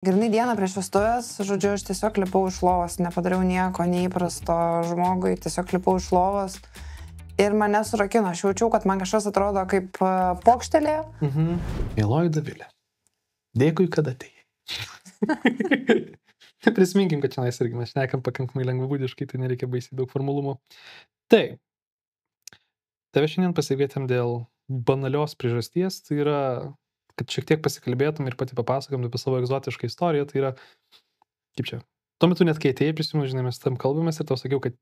Grinai dieną prieš vestuvės, žodžiu, aš tiesiog lipau iš lovos, nepadariau nieko neįprasto žmogui, tiesiog lipau iš lovos ir mane surakino. Aš jaučiau, kad man kažkas atrodo kaip pokštelė. Mieloji Dovilė, dėkui, kad atėjai. Prisiminkim, kad čia irgi mes šnekam pakankamai lengvabūdiškai, tai nereikia baisiai daug formalumų. Tai, tave šiandien pasikvietėm dėl banalios priežasties, tai yra, kad šiek tiek pasikalbėtum ir pati papasakom apie savo egzotišką istoriją, tai yra, kaip čia, tuo metu net kai atėjai, prisimenu, žinai, mes tam kalbamės ir tau sakiau, kad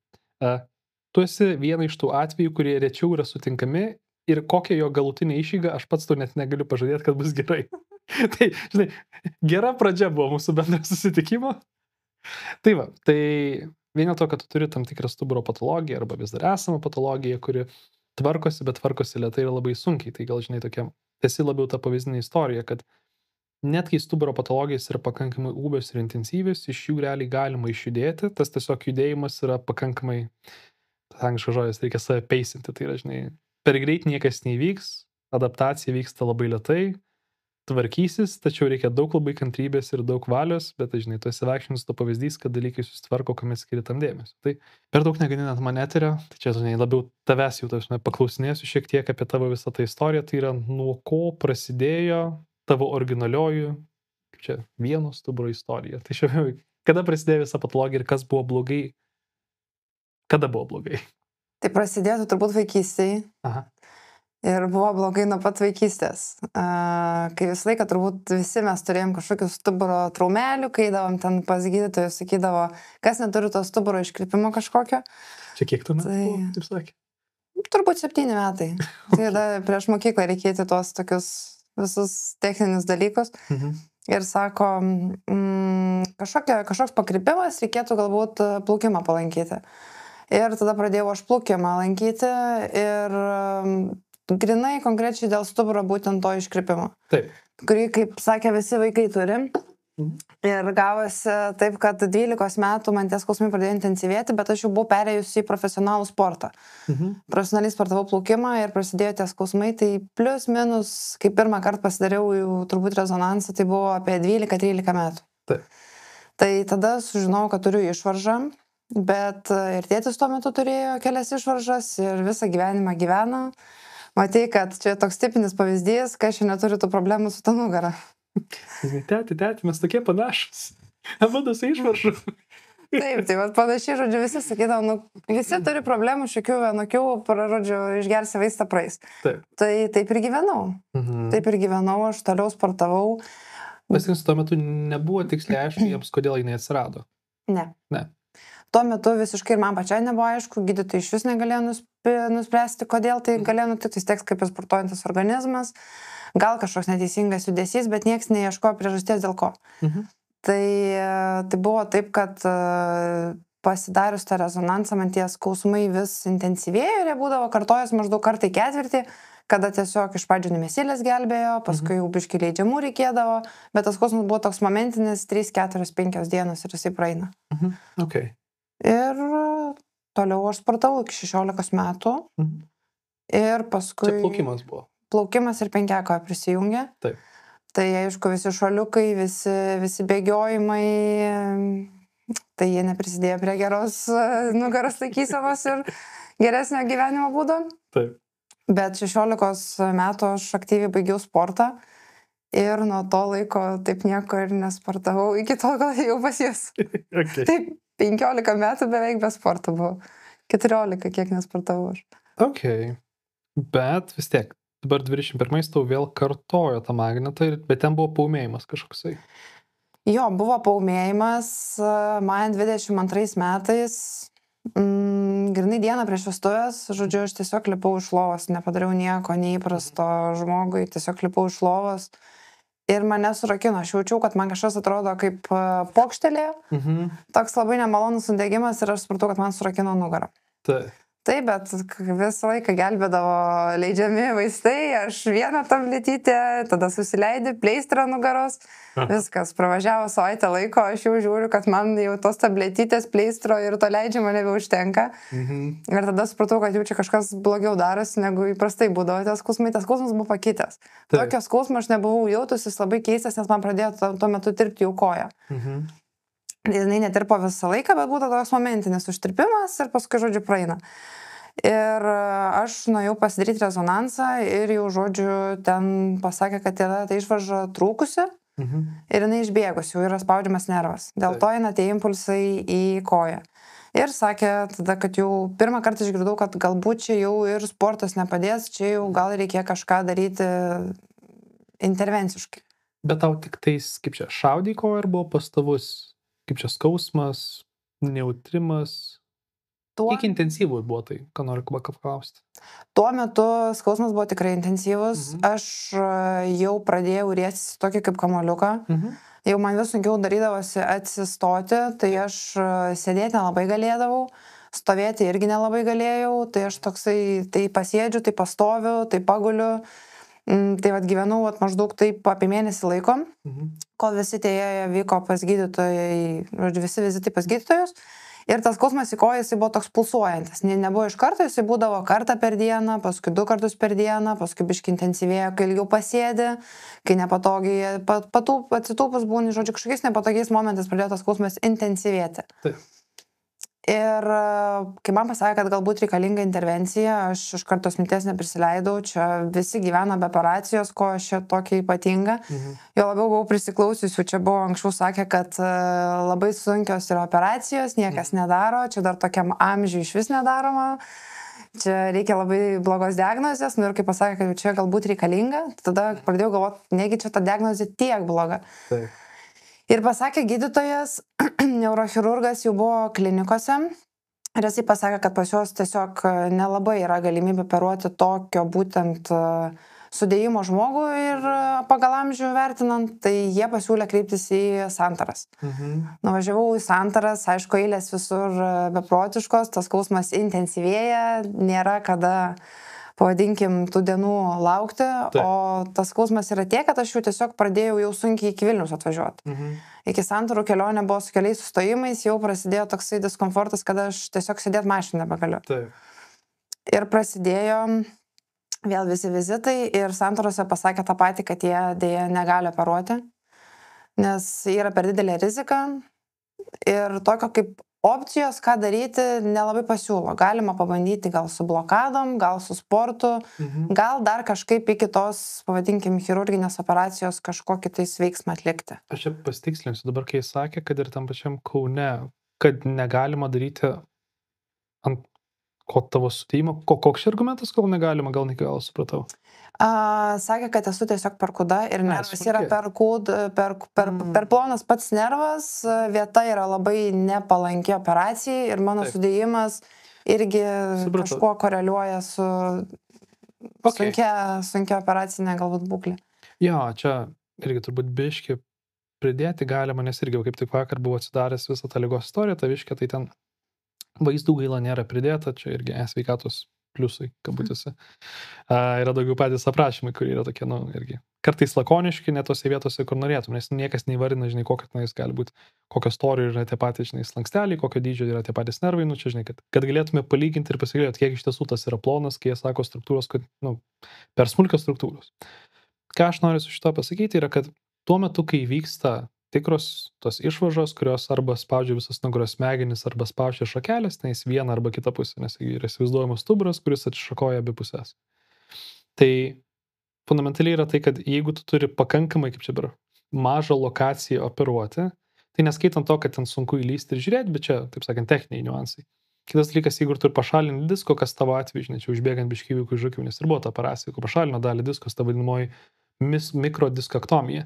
tu esi viena iš tų atvejų, kurie rečiau yra sutinkami ir kokia jo galutinė išeiga, aš pats to net negaliu pažadėti, kad bus gerai. Tai, žinai, gera pradžia buvo mūsų bendro susitikimo. Tai va, tai viena to, kad tu turi tam tikrą stuburo patologiją arba vis dar esamą patologiją, kuri tvarkosi, bet tvarkosi lėtai ir labai sunkiai. Tai gal, žinai, tokia, esi labiau ta pavyzdinė istorija, kad net kai stuburo patologijos yra pakankamai ūbios ir intensyvios, iš jų realiai galima išjudėti, tas tiesiog judėjimas yra pakankamai, angliškas žodis, reikia save peisinti, tai yra, žinai, per greit niekas neįvyks, adaptacija vyksta labai lėtai, tvarkysis, tačiau reikia daug labai kantrybės ir daug valios, bet, žinai, tu esi vaikščionis to pavyzdys, kad dalykai susitvarko, kuomet skiri tam dėmesio. Tai per daug neganinant man eterio, tai čia, žinai, labiau tavęs jau, paklausinėsiu šiek tiek apie tavo visą tą istoriją, tai yra nuo ko prasidėjo tavo originalioji, kaip čia, vieno stuburo istorija. Tai šiandien, kada prasidėjo visa patologija ir kas buvo blogai? Kada buvo blogai? Tai prasidėjo turbūt vaikystėje. Aha. Ir buvo blogai nuo pat vaikystės. Kai visą laiką turbūt visi mes turėjom kažkokius stuburo traumelių, kai eidavom ten pas gydytojus, sakydavo, kas neturi to stuburo iškrypimo kažkokio. Čia kiek tu metų, taip sakė? Turbūt 7 metai. Tai prieš mokyklą reikėti tuos tokius visus techninius dalykus. Ir sako, kažkoks pakrypimas, reikėtų galbūt plaukimą palankyti. Ir tada pradėjau aš plaukimą lankyti ir grinai konkrečiai dėl stuburo būtent to iškrypimo. Taip. Kurį, kaip sakė, visi vaikai turi. Ir gavosi taip, kad 12 metų man tie skausmai pradėjo intensyvėti, bet aš jau buvau perėjusi į profesionalų sportą. Profesionaliai sportavau plaukimą ir prasidėjo tie skausmai, tai plius minus, kai pirmą kartą pasidariau jau turbūt rezonansą, tai buvo apie 12-13 metų. Taip. Tai tada sužinojau, kad turiu išvaržą, bet ir tėtis tuo metu turėjo kelias išvaržas ir visą gyvenimą gyveno. Matai, kad čia toks tipinis pavyzdys, kad šiandien neturi tų problemų su ta nugara. Tėti, mes tokie panašus. Abudu su išvaržu. Taip, tai panašiai, žodžiu, visi sakydavo, visi turi problemų šiokių vienokių, žodžiu, išgersi vaistą praeis. Taip. Tai taip ir gyvenau. Taip ir gyvenau, aš toliau sportavau. Paskins, tuo metu nebuvo tiksliai aišku jiems, kodėl jinai atsirado. Ne. Ne. Tuo metu visiškai ir man pačiai nebuvo aišku, gydytojai iš vis negalėjo nuspręsti, kodėl tai galėjo nutikti, tiek kaip ir sportuojantis organizmas, gal kažkoks neteisingas judesys, bet nieks neieškojo priežasties dėl ko. Tai buvo taip, kad pasidarius tą rezonansą, man tie skausmai vis intensyvėjo ir jie būdavo kartojas maždaug kartą į ketvirtį, kada tiesiog iš pradžių nemesėlės gelbėjo, paskui jau biškį leidžiamų reikėdavo, bet tas skausmas buvo toks momentinis 3, 4, 5 dienos ir jisai praeina. Okay. Ir toliau aš sportavau iki 16 metų ir paskui... Čia plaukimas buvo. Plaukimas ir penkiakoje prisijungė. Taip. Tai aišku, visi šuoliukai, visi bėgiojimai, tai jie neprisidėjo prie geros nugaros laikysenos ir geresnio gyvenimo būdo. Taip. Bet 16 metų aš aktyviai baigiau sportą ir nuo to laiko taip nieko ir nesportavau. Iki tol gal jau pas jūs. Okay. Taip, 15 metų beveik be sporto buvo. 14, kiek nesportavau aš. Ok. Bet vis tiek, dabar 21 tau vėl kartojo tą magnetą, bet ten buvo paūmėjimas kažkoksai. Jo, buvo paūmėjimas. Man 22 metais, grinai dieną prieš vestuvės, žodžiu, aš tiesiog lipau iš lovos, nepadariau nieko neįprasto žmogui, tiesiog lipau iš lovos. Ir mane surakino, aš jaučiau, kad man kažkas atrodo kaip pokštelė, toks labai nemalonus nudegimas ir aš supratau, kad man surakino nugarą. Taip, bet visą laiką gelbėdavo leidžiami vaistai, aš vieną tabletytę, tada susileidė pleistrą nugaros, viskas, pravažiavo savaitę laiko, aš jau žiūriu, kad man jau tos tabletytės, pleistro ir to leidžiamo nebeužtenka. Ir tada supratau, kad jau čia kažkas blogiau darosi, negu įprastai būdavo tas skausmas buvo pakitęs. Tokio skausmo aš nebuvau jautusi, jis labai keistas, nes man pradėjo tuo metu tirpti jau koja. Jis netirpo visą laiką, bet būtų toks momentinis užtirpimas ir paskui, žodžiu, praeina. Ir aš nuėjau pasidaryti rezonansą ir jau, žodžiu, ten pasakė, kad yra ta išvarža trūkusi ir jinai išbėgus, jau yra spaudžiamas nervas. Dėl to eina tie impulsai į koją. Ir sakė tada, kad jau pirmą kartą išgirdau, kad galbūt čia jau ir sportas nepadės, čia jau gal reikia kažką daryti intervenciškai. Bet tau tik tais, kaip čia, šaudė į koją ar buvo pastovus? Kaip čia skausmas, neutrimas? Kiek intensyvų buvo tai, ką noriu paklausti? Tuo metu skausmas buvo tikrai intensyvus. Aš jau pradėjau riestis tokį kaip kamuoliuką. Jau man vis sunkiau darydavosi atsistoti, tai aš sėdėti nelabai galėdavau, stovėti irgi nelabai galėjau, tai aš toksai, tai pasėdžiu, tai pastoviu, tai paguliu. Tai gyvenau maždaug taip apie mėnesį laiko, kol visi tie vyko pas gydytojai, žodžiu, visi vizitai pas gydytojus. Ir tas skausmas į koją, jisai buvo toks pulsuojantis. Nebuvo iš karto, jisai būdavo kartą per dieną, paskui 2 kartus per dieną, paskui biškį intensyvėjo, kai ilgiau pasėdė, kai nepatogiai atsitūpus būni, žodžiu, kažkokiais nepatogiais momentais pradėjo tas skausmas intensyvėti. Taip. Ir kai man pasakė, kad galbūt reikalinga intervencija, aš iš karto minties neprisileidau, čia visi gyvena be operacijos, ko aš čia tokia ypatinga. Jo labiau buvau prisiklausiusiu, čia buvo anksčiau sakę, kad labai sunkios yra operacijos, niekas nedaro, čia dar tokiam amžiui iš vis nedaroma, čia reikia labai blogos diagnozės, ir kai pasakė, kad čia galbūt reikalinga, tada pradėjau galvoti, negi čia ta diagnozė tiek bloga. Taip. Ir pasakė gydytojas, neurochirurgas jau buvo klinikose ir jisai pasakė, kad pas juos tiesiog nelabai yra galimybė operuoti tokio būtent sudėjimo žmogų ir pagal amžių vertinant, tai jie pasiūlė kreiptis į santaras. Nuvažiavau į santaras, aišku, eilės visur beprotiškos, tas skausmas intensyvėja, nėra kada, pavadinkim, tų dienų laukti, o tas skausmas yra tiek, kad aš jau tiesiog pradėjau jau sunkiai iki Vilniaus atvažiuoti. Iki santarų kelionė buvo su keliais sustojimais, jau prasidėjo toksai diskomfortas, kad aš tiesiog sėdėti mašiną nebegaliu. Ir prasidėjo vėl visi vizitai ir santarose pasakė tą patį, kad jie dėja negali operuoti, nes yra per didelė rizika ir tokio kaip opcijos, ką daryti, nelabai pasiūlo. Galima pabandyti gal su blokadom, gal su sportu, gal dar kažkaip iki tos, pavadinkim, chirurginės operacijos kažkokį tais veiksmą atlikti. Aš čia pasitikslinsiu dabar, kai jis sakė, kad ir tam pačiam Kaune, kad negalima daryti ant ko tavo sudėjimo. Koks argumentas, kol negalima, gal ne iki galo supratau? Sakė, kad esu tiesiog per kuda ir nervas yra per plonas pats nervas, vieta yra labai nepalanki operacijai ir mano sudėjimas irgi kažkuo koreliuoja su sunkia operacinė galbūt būklė. Jo, čia irgi turbūt biškį pridėti galima, nes irgi kaip tik vakar buvo atsidaręs visą tą ligos istoriją, ta viškė, tai ten vaizdų gaila nėra pridėta, čia irgi sveikatos pliusai, kabutėse. Yra daugiau patys aprašymai, kurie yra tokie, irgi kartais lakoniški, ne tose vietose, kur norėtum, nes niekas neįvardina, žinai, kokio tenais gali būti, kokio storio yra tie patys, žinai, slanksteliai, kokio dydžio yra tie patys nervai, čia, žinai, kad galėtume palyginti ir pasižiūrėti, kiek iš tiesų tas yra plonas, kai jie sako struktūros, kad, per smulkios struktūros. Ką aš noriu su šito pasakyti, yra, kad tuo metu, kai vyksta tikros tos išvaržos, kurios arba spaudžia visas nugaros smegenis, arba spaudžia šakelės, nes vieną arba kitą pusę, nes yra įsivaizduojamas stuburas, kuris atšakoja abi pusės. Tai fundamentaliai yra tai, kad jeigu tu turi pakankamai, kaip čia dabar, mažą lokaciją operuoti, tai neskaitant to, kad ten sunku įlysti ir žiūrėti, bet čia, taip sakant, techniniai niuansai. Kitas dalykas, jeigu turi pašalinti disko, kas tavo atveju, žinai, čia užbėgant biškyvikų žukių, nes ir buvo ta operacija, jeigu pašalino dalį diskos, ta vadinamoji mikrodiskektomija.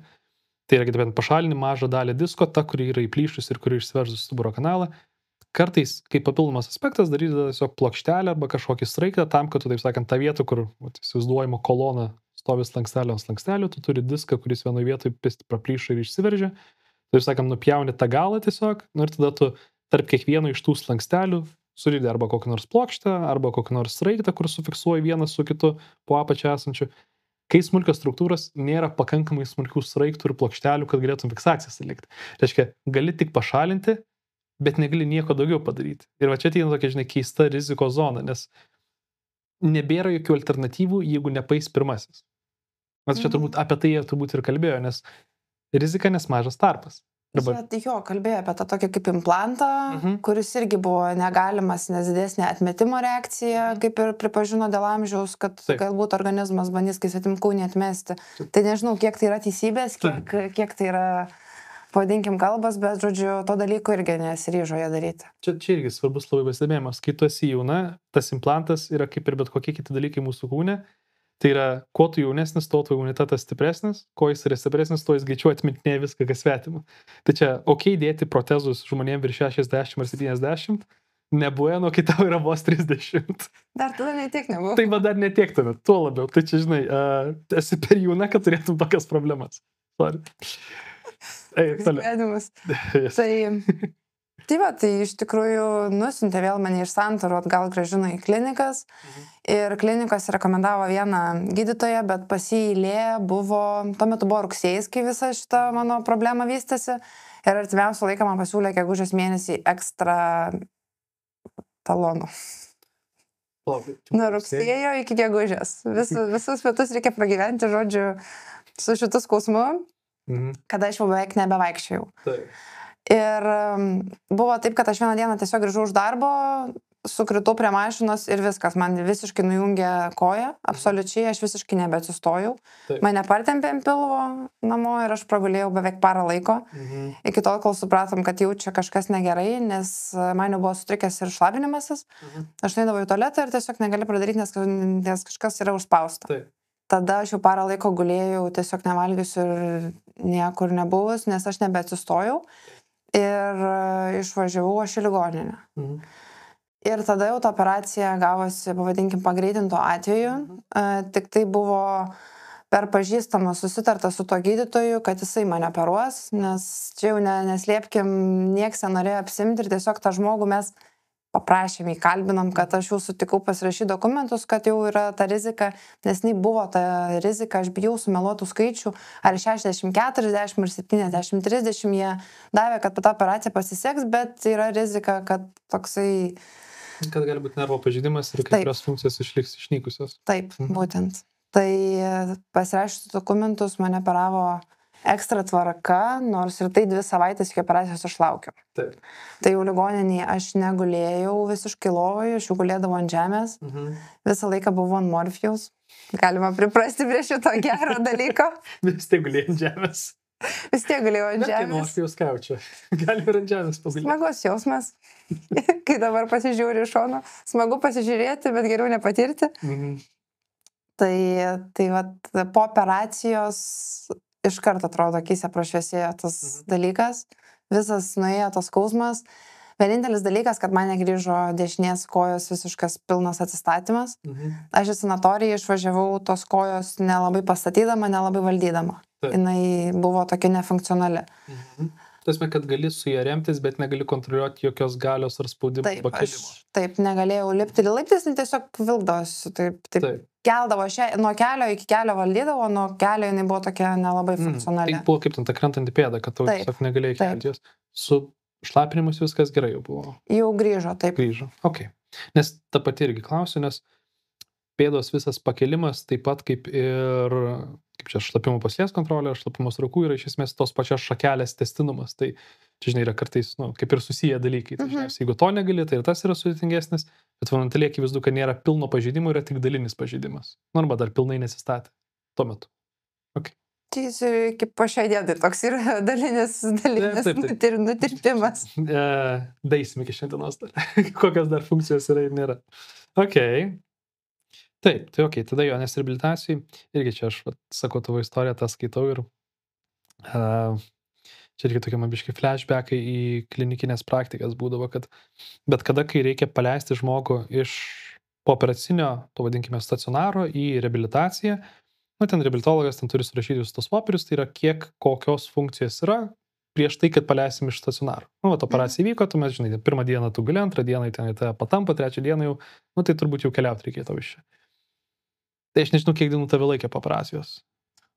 Tai yra, kad pašalini mažą dalį disko, ta, kuri yra įplyšus ir kuri išsiveržus stuburo kanalą. Kartais, kaip papildomas aspektas, daryti tiesiog plokštelę arba kažkokį sraigtą tam, kad tu, taip sakant, tą vietą, kur įsivaizduojama kolona stovi slankstelių ant slankstelių, tu turi diską, kuris vienoje vietoje praplyša ir išsiveržia. Taip sakant, nupjauni tą galą tiesiog, ir tada tu tarp kiekvieno iš tų slankstelių surydė arba kokią nors plokštę, arba kokią nors sraigtą, kur sufiksuoji vieną su kitu po apačia esančiu. Kai smulkios struktūros nėra pakankamai smulkių sraigtų ir plokštelių, kad galėtum fiksacijas atlikti. Reiškia, gali tik pašalinti, bet negali nieko daugiau padaryti. Ir va čia ateina tokia, žinai, keista rizikos zona, nes nebėra jokių alternatyvų, jeigu nepais pirmasis. Mes čia turbūt apie tai turbūt ir kalbėjo, nes rizika nesmažas tarpas. Dabar. Jo, kalbėjo apie tą tokį kaip implantą, kuris irgi buvo negalimas, nes didesnė atmetimo reakcija, kaip ir pripažino dėl amžiaus, kad galbūt organizmas bandys, kai svetimkūnį atmesti. Tai nežinau, kiek tai yra teisybės, kiek tai yra, pavadinkim, kalbas, bet, žodžiu, to dalyko irgi nesiryžo jie daryti. Čia irgi svarbus labai pastebėjimas. Kai tu esi jauna, tas implantas yra kaip ir bet kokie kiti dalykai mūsų kūne. Tai yra, kuo tu jaunesnis, tuo imunitetas stipresnis, kuo jis yra stipresnis, tuo jis greičiau atmintinėja viską, kas svetima. Tai čia, dėti protezus žmonėms virš 60 ar 70, nebuvo, kai tau yra vos 30. Dar tada netiek nebuvo. Tai dar netiek tave, tuo labiau. Tai čia, žinai, esi per jauna, kad turėtum tokias problemas. Sorry. Gyvenimas. Tai iš tikrųjų nusintė vėl mane iš Santarų, atgal grąžino į klinikas ir klinikos rekomendavo vieną gydytoją, bet pas jį eilė buvo, tuo metu buvo rugsėjais, kai visa šita mano problema vystėsi ir artimiausią laiką man pasiūlė gegužės mėnesį ekstra talonų. Nuo rugsėjo iki gegužės. Visus metus reikia pragyventi, žodžiu, su šitu skausmu, kada aš jau beveik nebevaikščiojau. Ir buvo taip, kad aš vieną dieną tiesiog grįžau už darbo, sukritau prie mašinos ir viskas, man visiškai nujungė koją, absoliučiai, aš visiškai nebeatsistojau. Mane partempė ant pilvo namo ir aš pragulėjau beveik parą laiko. Iki tol, kol supratom, kad jau čia kažkas negerai, nes man jau buvo sutrikęs ir šlapinimasis. Aš nueidavau į tualetą ir tiesiog negali padaryti, nes kažkas yra užspausta. Tada aš jau parą laiko gulėjau, tiesiog nevalgysiu ir niekur nebuvus, nes aš nebeatsistojau. Ir išvažiavau aš į ligoninę. Ir tada jau ta operacija gavosi, pavadinkim, pagreitinto atveju. Tik tai buvo per pažįstamą susitarta su to gydytoju, kad jisai mane operuos, nes čia jau neslėpkim, nieks nenorėjo apsimti ir tiesiog tą žmogų mes paprašėm, įkalbinom, kad aš jau sutikau pasirašyti dokumentus, kad jau yra ta rizika, nes buvo ta rizika, aš bijau sumeluotų skaičių, ar 60, 40 ar 70, 30 jie davė, kad ta operacija pasiseks, bet yra rizika, kad toksai... Kad gali būti nervo pažeidimas ir kai kurios funkcijos išliks išnykusios. Taip, būtent. Tai pasirašyti dokumentus mane operavo ekstra tvarka, nors ir tai 2 savaitės iki operacijos aš laukiau. Taip. Tai jau ligoninėje aš negulėjau visiškai lovoje, aš jau gulėdavau ant žemės. Visą laiką buvau ant morfijaus. Galima priprasti prie šito gero dalyko. Vis tiek gulėjau ant žemės. Vis tiek gulėjau ant žemės. Morfijaus kaučia. Galima ir ant žemės pagulėti. Smagus jausmas. Kai dabar pasižiūri iš šono, smagu pasižiūrėti, bet geriau nepatirti. Tai po operacijos iš karto atrodo, akyse prašviesėjo tas dalykas, visas nuėjo tas skausmas. Vienintelis dalykas, kad man negrįžo dešinės kojos visiškas pilnas atsistatymas. Aš į sanatoriją išvažiavau tos kojos nelabai pastatydama, nelabai valdydama. Jinai buvo tokia nefunkcionali. Tasme, kad gali su ją remtis, bet negali kontroliuoti jokios galios ar spaudimo pakelimo. Taip, negalėjau lipti laiptais, tiesiog vilkdavosi. Taip. Keldavo nuo kelio iki kelio valdydavo, nuo kelio jinai buvo tokia nelabai funkcionali. Tai buvo kaip ten ta krentanti pėda, kad tau tiesiog negalėjai kelti jos. Su šlapinimus viskas gerai jau buvo. Jau grįžo, taip. Grįžo, ok. Nes ta pati irgi klausiu, nes pėdos visas pakelimas taip pat kaip ir čia šlapimo paslės kontrolė, šlapimo sraukų yra iš esmės tos pačios šakelės tęstinumas. Tai čia, žinai, yra kartais, kaip ir susiję dalykai. Tai, jeigu to negali, tai ir tas yra sudėtingesnis, bet fundamentaliai akivaizdu, kad nėra pilno pažeidimo, yra tik dalinis pažeidimas. Arba dar pilnai nesistatė tuo metu. Okay. Tai jis kaip po šiai dienai toks yra dalinis nutirpimas. Daisim iki šiandienos dar. Kokios dar funkcijos yra ir nėra. Okay. Taip, tai okei, tada jo, nes reabilitacijai, irgi čia aš sakau tavo istoriją, tą skaitau ir čia irgi tokie mabiški flashbackai į klinikinės praktikas būdavo, kad bet kada, kai reikia paleisti žmogų iš pooperacinio, to vadinkime, stacionaro į reabilitaciją, ten reabilitologas ten turi surašyti visus tos popierius, tai yra kiek kokios funkcijos yra, prieš tai, kad paleisim iš stacionaro. Nu, vat operacija vyko, tu mes, žinai, pirmą dieną tu gali, antrą dieną ten į tave patampa, trečią dieną jau, nu, tai turbūt jau keliauti reikėtų iš čia. Tai aš nežinau, kiek dienų tave laikė po operacijos.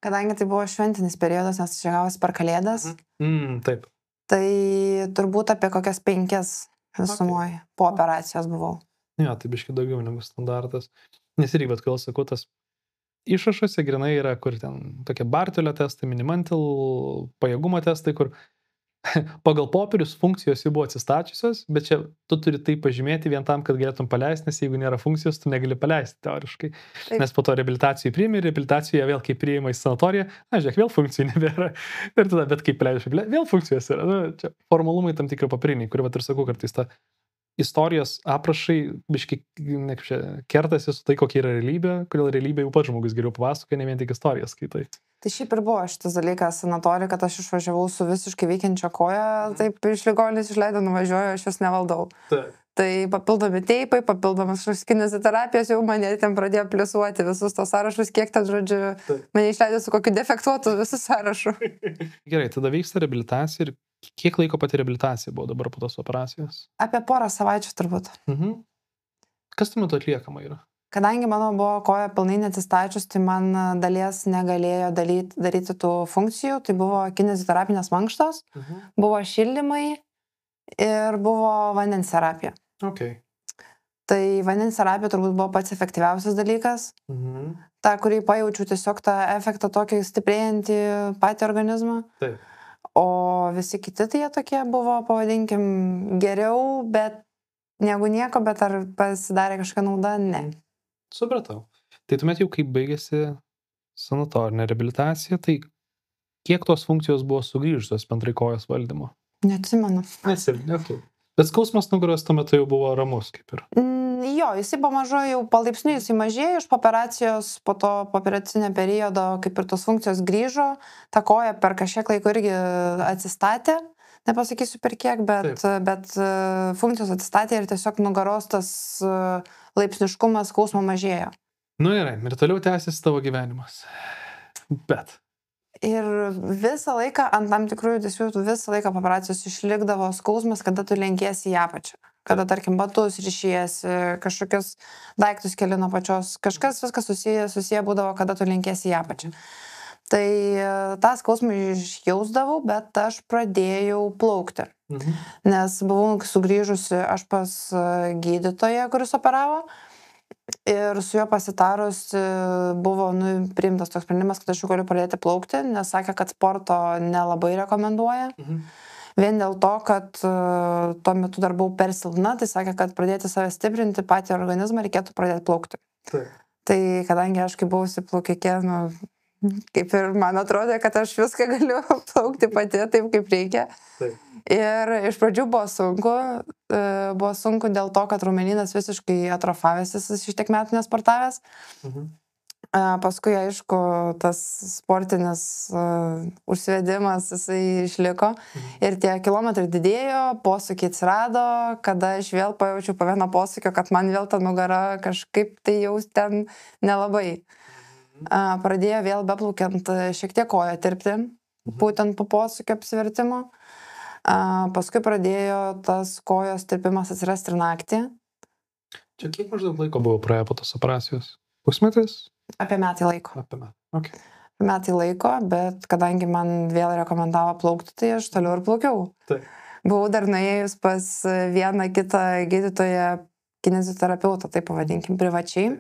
Kadangi tai buvo šventinis periodas, nes čia gavosi per kalėdas, Taip. tai turbūt apie kokias 5 visumoje po operacijos buvau. Jo, tai biškai daugiau negu standartas. Nes irgi, bet kol sakau, tas išrašuose grinai yra, kur ten tokie Bartelio testai, Minimantil, pajėgumo testai, kur pagal popierius funkcijos jau buvo atsistačiusios, bet čia tu turi tai pažymėti vien tam, kad galėtum paleisti, nes jeigu nėra funkcijos, tu negali paleisti teoriškai. Taip. Nes po to reabilitacijų priimi, reabilitacijoje vėl kaip priima į sanatoriją, žiūrėk, vėl funkcijų nebėra. Ir tada, bet kaip paleidžiu, vėl funkcijos yra. Nu, čia formalumai tam tikri papiriniai, kurie, vat ir sakau, kartais ta istorijos aprašai biškai kertasi su tai, kokia yra realybė, kodėl realybė jau pats žmogus geriau papasakoja, ne vien tik istorijas skaitai. Tai šiaip ir buvo šitas dalykas sanatorija, kad aš išvažiavau su visiškai veikiančia koja, taip iš ligoninės išleido, nuvažiuoju, aš jos nevaldau. Tai papildomi teipai, papildomas kineziterapijos jau mane ten pradėjo pliusuoti visus tos sąrašus, kiek ten, žodžiu, mane išleido su kokiu defektuotu visų sąrašų. Gerai, tada vyksta reabilitacija ir kiek laiko pati reabilitacija buvo dabar po tos operacijos? Apie 1 savaičių turbūt. Kas tuo metu atliekama yra? Kadangi mano buvo koja pilnai neatsistačius, tai man dalies negalėjo daryti tų funkcijų, tai buvo kineziterapinės mankštos, buvo šildymai ir buvo vandens terapija. Okay. Tai vandens terapija turbūt buvo pats efektyviausias dalykas. Ta, kurį pajaučiu tiesiog tą efektą tokį stiprėjantį patį organizmą. Taip. O visi kiti tai jie tokie buvo, pavadinkim, geriau, bet negu nieko, bet ar pasidarė kažkokia nauda? Ne. Supratau. Tai tuomet jau kaip baigėsi sanatorinė reabilitacija, tai kiek tos funkcijos buvo sugrįžusios bendrai kojos valdymo? Neatsimenu. Okay. Bet skausmas nugaros tuo metu jau buvo ramus, kaip ir. Jo, jisai pamažu jau palaipsniui jisai mažėjo, iš po operacijos, po to po operacinio periodo, kaip ir tos funkcijos grįžo, ta koja per kažkiek laiko irgi atsistatė, nepasakysiu per kiek, bet funkcijos atsistatė ir tiesiog nugaros tas laipsniškumas skausmo mažėjo. Nu gerai, ir toliau tęsiasi tavo gyvenimas. Bet. Ir visą laiką, ant tam tikrų judesių, visą laiką po operacijos išlikdavo skausmas, kada tu lenkiesi į apačią. Kada, tarkim, batus rišiesi, kažkokius daiktus keli nuo pačios, kažkas viskas susiję būdavo, kada tu lenkiesi į apačią. Tai tą skausmą išjausdavau, bet aš pradėjau plaukti. Nes buvau sugrįžusi aš pas gydytoją, kuris operavo. Ir su juo pasitarus buvo priimtas toks sprendimas, kad aš jau galiu pradėti plaukti, nes sakė, kad sporto nelabai rekomenduoja. Vien dėl to, kad tuo metu dar buvau per silpna, tai sakė, kad pradėti save stiprinti patį organizmą reikėtų pradėti plaukti. Tai kadangi aš kaip buvusi plaukikė, kaip ir man atrodė, kad aš viską galiu plaukti pati taip, kaip reikia. Ir iš pradžių buvo sunku dėl to, kad raumenynas visiškai atrofavęs, jis iš tiek metų nesportavęs. Paskui, aišku, tas sportinis užsivedimas, jisai išliko ir tie kilometrai didėjo, posūkiai atsirado, kada aš vėl pajaučiau po vieno posūkio, kad man vėl ta nugara kažkaip tai jau ten nelabai. Pradėjo vėl beplaukiant šiek tiek koją tirpti, būtent po posūkio apsivertimo. Paskui pradėjo tas kojos tirpimas atsirasti ir naktį. Čia kiek maždaug laiko buvo praėję po tos operacijos? Pusmetis? Apie metai laiko. Okay. Metai laiko, bet kadangi man vėl rekomendavo plaukti, tai aš toliau ir plaukiau. Buvau dar nuėjus pas vieną kitą gydytoją kineziterapeutą, taip pavadinkim, privačiai.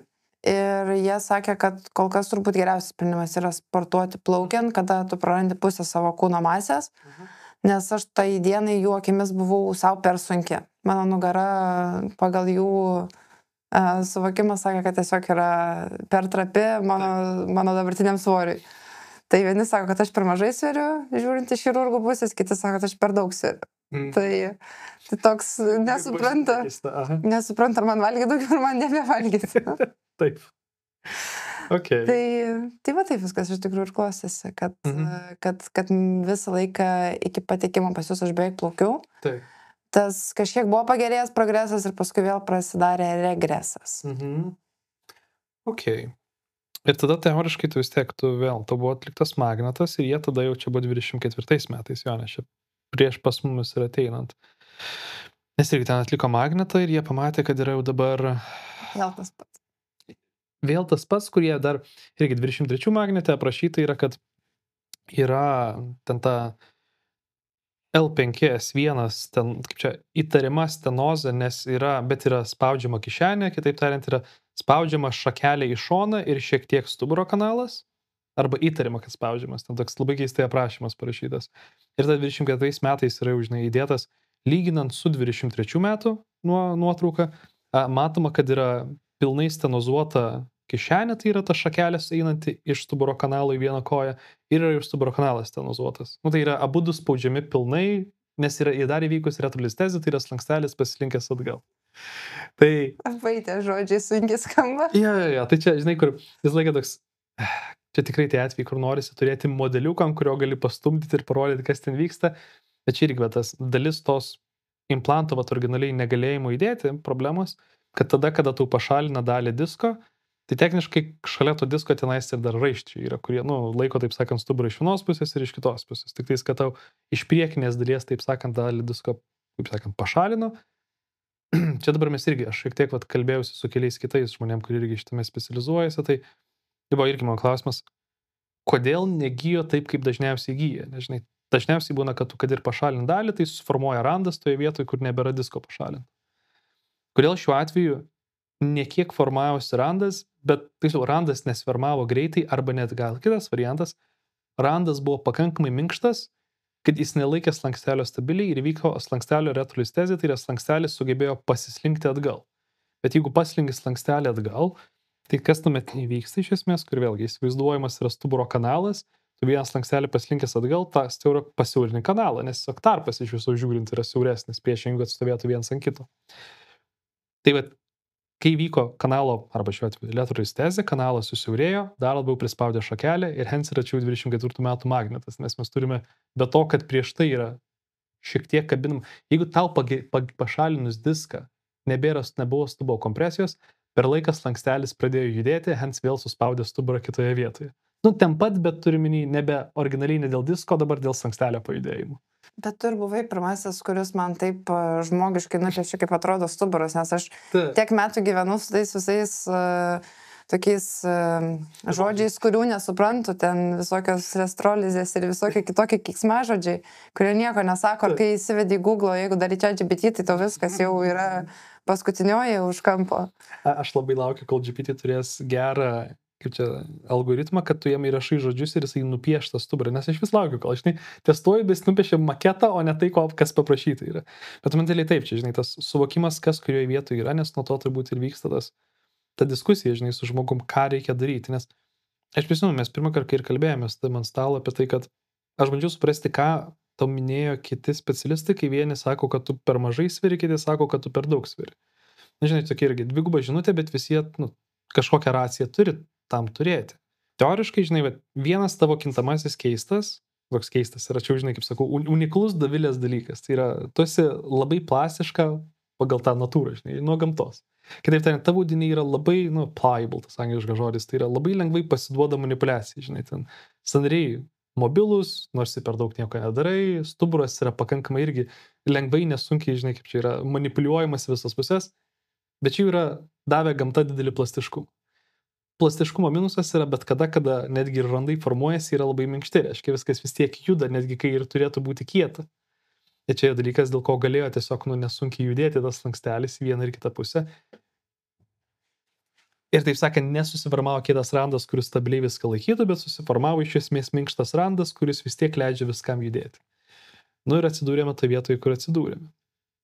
Ir jie sakė, kad kol kas turbūt geriausias sprendimas yra sportuoti plaukiant, kada tu prarandi pusę savo kūno masės, nes aš tai dienai jų akimis buvau savo per sunki. Mano nugara pagal jų suvokimas sakė, kad tiesiog yra per trapi mano dabartiniam svoriui. Tai vieni sako, kad aš per mažai sveriu, žiūrint iš chirurgų pusės, kiti sako, kad aš per daug sveriu. Tai toks nesupranta, ar man valgyti daugiau, ar man nebevalgyti. Taip. Okay. Tai va taip viskas iš tikrųjų ir klostėsi, kad visą laiką iki patekimo pas jūs aš beveik plaukiau. Taip. Tas kažkiek buvo pagerėjęs progresas ir paskui vėl prasidarė regresas. Ok. Ir tada teoriškai tu vis tiek, tau buvo atliktas magnetas ir jie tada jau čia buvo 24 metais, jo, nes čia prieš pas mumis ir ateinant. Nes irgi ten atliko magnetą ir jie pamatė, kad yra jau dabar vėl tas pats, kurie dar irgi 23 magnete aprašyta yra, kad yra ten ta L5S1, ten, kaip čia, įtariama stenozė, nes yra, bet yra spaudžiama kišenė, kitaip tariant, yra spaudžiama šakelė į šoną ir šiek tiek stuburo kanalas, arba įtariama, kad spaudžiamas, ten toks labai keistai aprašymas parašytas. Ir ta 24 metais yra jau, žinai, įdėtas, lyginant su 23 metų nuotrauka, matoma, kad yra pilnai stenozuota kišenė, tai yra ta šakelės einanti iš stuburo kanalo į vieną koją ir yra iš stuburo kanalas stenozuotas. Nu, tai yra abudu spaudžiami pilnai, nes yra dar įvykus retrolistezė, tai yra slankstelis pasilinkęs atgal. Tai... Vaitė žodžiai sunkiai skamba. Jo, tai čia, žinai, kur vis laiką toks... Čia tikrai tie atvejai, kur norisi turėti modeliuką, kurio gali pastumdyti ir parodyti, kas ten vyksta. Bet čia irgi tas dalis tos implanto originaliai negalėjimo įdėti problemos, kad tada, kada tu pašalina dalį disko, tai techniškai šalia to disko tenais ir dar raiščiai yra, kurie, laiko, taip sakant, stuburą iš vienos pusės ir iš kitos pusės. Tik tai, kad tau iš priekinės dalies, taip sakant, dalį disko, taip sakant, pašalino. Čia dabar mes irgi, aš šiek tiek kalbėjausi su keliais kitais žmonėm, kurie irgi šitame specializuojasi, tai buvo irgi man klausimas, kodėl negyjo taip, kaip dažniausiai gyja. Nežinai, dažniausiai būna, kad tu, kad ir pašalint dalį, tai suformuoja randas toje vietoje, kur nebėra disko pašalint. Kodėl šiuo atveju nekiek formavosi randas, bet randas nesformavo greitai, arba net gal kitas variantas, randas buvo pakankamai minkštas, kad jis nelaikė slankstelio stabiliai ir vyko slankstelio retrolistezė, tai yra slankstelis sugebėjo pasislinkti atgal. Bet jeigu paslinki slankstelį atgal, tai kas tuomet įvyksta iš esmės, kur vėlgi įsivaizduojamas yra stuburo kanalas, tu vieną slankstelį paslinkęs atgal, tą pasiaurinį kanalą, nes tarpas iš viso žiūrint yra siauresnis, priešingai atstovėtų vienas ant kito. Tai vat, kai vyko kanalo, arba šiuo atveju retrolistezė, kanalas susiaurėjo, dar labiau prispaudė šakelę ir hence yra čia 24 metų magnetas, nes mes turime, be to, kad prieš tai yra šiek tiek kabinama, jeigu tau pašalinus diską nebuvo stuburo kompresijos, per laiką slankstelis pradėjo judėti, hence vėl suspaudė stuburą kitoje vietoje. Ten pat, bet turiminį nebe originaliai ne dėl disko, dabar dėl slankstelio pajudėjimų. Bet tu ir buvai pirmasis, kuris man taip žmogiškai nupiešė, kaip atrodo stuburas, nes aš tiek metų gyvenu su tais visais tokiais žodžiais, kurių nesuprantu, ten visokios restrolizės ir visokie kitokie keiksmažodžiai, kurie nieko nesako, kai įsivedi į Google, jeigu dar į ChatGPT, tai to viskas jau yra paskutinioji už kampo. Aš labai laukiu, kol GPT turės gerą algoritmą, kad tu jam įrašai žodžius ir jisai nupieš tą stuburą, nes aš vis laukiu, kol aš testuoju, bet jis nupiešia maketą, o ne tai, kas paprašyta yra. Bet mentaliai taip, čia, tas suvokimas, kas kurioje vietoje yra, nes nuo to turbūt ir vyksta ta diskusija, su žmogum, ką reikia daryti, nes aš prisimenu, mes pirmą kartą ir kalbėjomės tam ant stalo apie tai, kad aš bandžiau suprasti, ką tau minėjo kiti specialistai, kai vieni sako, kad tu per mažai sveri, kiti sako, kad tu per daug sveri. Na, tokia irgi dviguba žinutė, bet visi kažkokią raciją turi tam turėti. Teoriškai, vienas tavo kintamasis keistas, toks keistas yra, čia, kaip sakau, unikalus Dovilės dalykas. Tai yra, tu esi labai plastiška pagal tą natūrą, nuo gamtos. Kitaip tariant, tavo audiniai yra labai, pliable, tas angliškas žodis, tai yra labai lengvai pasiduoda manipuliacijai, ten sąnariai mobilus, nors per daug nieko nedarai, stuburas yra pakankamai irgi lengvai, nesunkiai, kaip čia yra manipuliuojamas visas pusės, bet čia yra davę gamta didelį plastiškumą. Plastiškumo minusas yra, bet kada netgi ir randai formuojasi, yra labai minkšti, reiškia viskas vis tiek juda, netgi kai ir turėtų būti kieta. Ir čia yra dalykas, dėl ko galėjo tiesiog nesunkiai judėti tas slankstelis į vieną ir kitą pusę. Ir taip sakant, nesusiformavo kitas randas, kuris stabiliai viską laikytų, bet susiformavo iš esmės minkštas randas, kuris vis tiek leidžia viskam judėti. Ir atsidūrėme tą vietoje, kur atsidūrėme.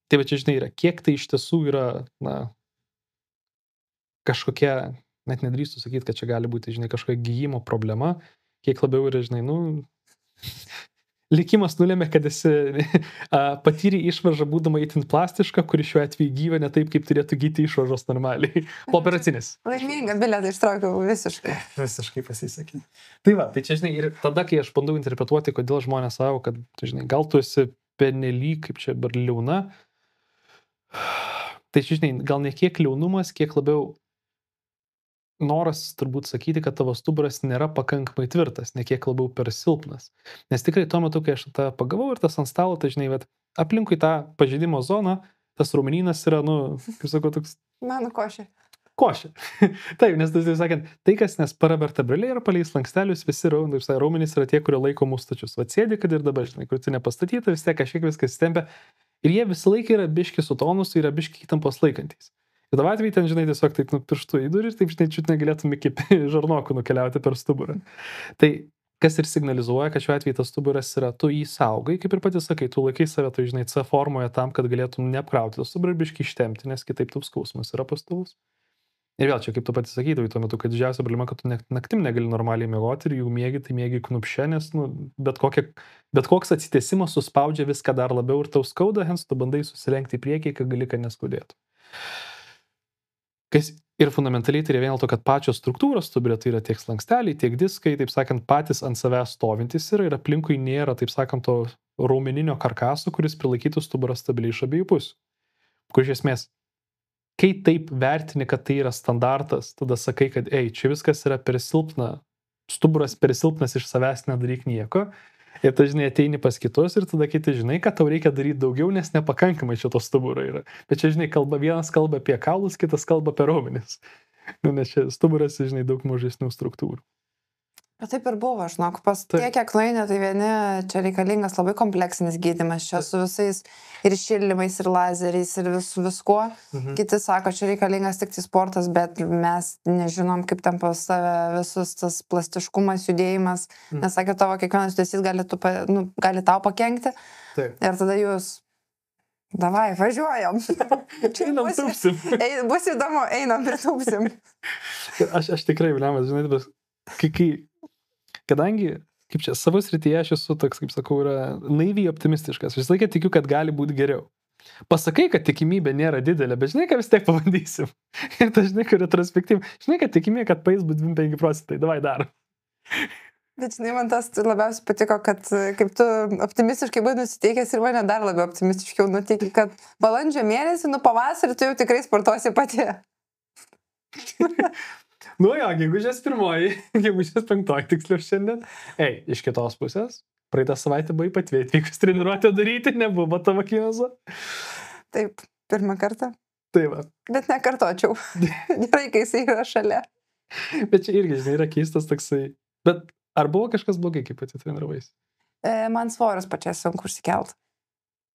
Tai va čia, yra, kiek tai iš tiesų yra, kažkokia, net nedrįstu sakyti, kad čia gali būti, kažkokia gyjimo problema, kiek labiau yra, likimas nulėmė, kad esi patyrė išvaržą būdama itin plastiška, kuri šiuo atveju gyva ne taip, kaip turėtų gyti išvaržos normaliai. Po operacinės. Laiminga, bilietą ištraukiau visiškai. Visiškai pasisekė. Tai va, tai čia, ir tada, kai aš bandau interpretuoti, kodėl žmonės savo, kad, gal tu esi pernelyg, kaip čia, liauna, tai čia, gal ne kiek liaunumas, kiek labiau noras turbūt sakyti, kad tavo stuburas nėra pakankamai tvirtas, ne kiek labiau per silpnas. Nes tikrai tuo metu, kai aš tą pagavau ir tas ant stalo, tai žinai, bet aplinkui tą pažeidimo zoną, tas raumenynas yra, kaip sakau, toks... Mano košė. Košė. Taip, nes tai sakant, tai kas, nes paravertebraliai yra palei slankstelius, visi raumenys yra tie, kurie laiko mūsų stačius. Va sėdi, kad ir dabar, žinai, kur tu nepastatyta, vis tiek kažkiek viskas stempia. Ir jie visą laiką yra biški su tonusu, yra biški įtampos laikantys. Ir tavo atveju ten, žinai, tiesiog taip pirštų į durį ir taip, žinai, čiut negalėtum iki žarnokų nukeliauti per stuburą. Tai kas ir signalizuoja, kad šiuo atveju tas stuburas yra, tu jį saugai, kaip ir pati sakai, tu laikai save, tu, žinai, C formoje tam, kad galėtum neapkrauti tas stuburą ir biški ištempti, nes kitaip tau skausmas yra pastovus. Ir vėl čia, kaip tu pati sakydavai tuo metu, kad didžiausia problema, kad tu naktim negali normaliai miegoti ir jų miegi, tai miegi knupšė, nes bet koks atsitiesimas suspaudžia viską dar labiau ir tau skauda, hens tu bandai susilenkti į priekį, kad gali, kad neskaudėtų. Kas ir fundamentaliai tai yra vien dėl to, kad pačios struktūros stuburio, tai yra tiek slanksteliai, tiek diskai, taip sakant, patys ant savęs stovintis yra ir aplinkui nėra, taip sakant, to raumeninio karkaso, kuris prilaikytų stuburą stabiliai iš abiejų pusių. Kur iš esmės, kai taip vertini, kad tai yra standartas, tada sakai, kad čia viskas yra per silpna, stuburas per silpnas iš savęs nedaryk nieko. Ir tu, žinai, ateini pas kitus ir tada kiti žinai, kad tau reikia daryti daugiau, nes nepakankamai šito stuburo yra. Bet čia, žinai, vienas kalba apie kaulus, kitas kalba apie raumenis. Nes čia stuburas, žinai, daug mažesnių struktūrų. Bet taip ir buvo, žinok, pas tiek, kiek nueina, tai vieni čia reikalingas labai kompleksinis gydymas, čia su visais ir šildymais, ir lazeriais, ir viskuo. Kiti sako, čia reikalingas tik tai sportas, bet mes nežinom, kaip ten pas save visus tas plastiškumas, judėjimas, nes sakė, tavo kiekvienas judesys gali tau pakenkti. Taip. Ir tada jūs, davai, važiuojam. Einam, tūpsim. Bus įdomu, einam ir tūpsim. Aš tikrai, vilėmas, žinai, bet kadangi, kaip čia, savo srityje aš esu toks, kaip sakau, yra naiviai optimistiškas. Visą laiką tikiu, kad gali būti geriau. Pasakai, kad tikimybė nėra didelė, bet žinai, kad vis tiek pabandysim. Ir tai žinai, kad retrospektyv. Žinai, kad tikimybė, kad paės bus 25%. Davai darom. Bet žinai, man tas labiausiai patiko, kad kaip tu optimistiškai buvai nusiteikęs ir mane dar labiau optimistiškiau nuteikė, kad balandžio mėnesį, pavasarį tu jau tikrai sportuosi pati. Gegužės 1, gegužės 5, tiksliau šiandien. Iš kitos pusės, praeitą savaitę buvai patvėjai, atvykus treniruotę daryti, nebuvo tavo kinozo. Taip, pirmą kartą. Taip va. Bet nekartočiau. Gerai, kai jisai yra šalia. Bet čia irgi, žinai, yra keistas toksai. Bet ar buvo kažkas blogai, kaip pati treniravais? Man svorius pačias sunku užsikelt.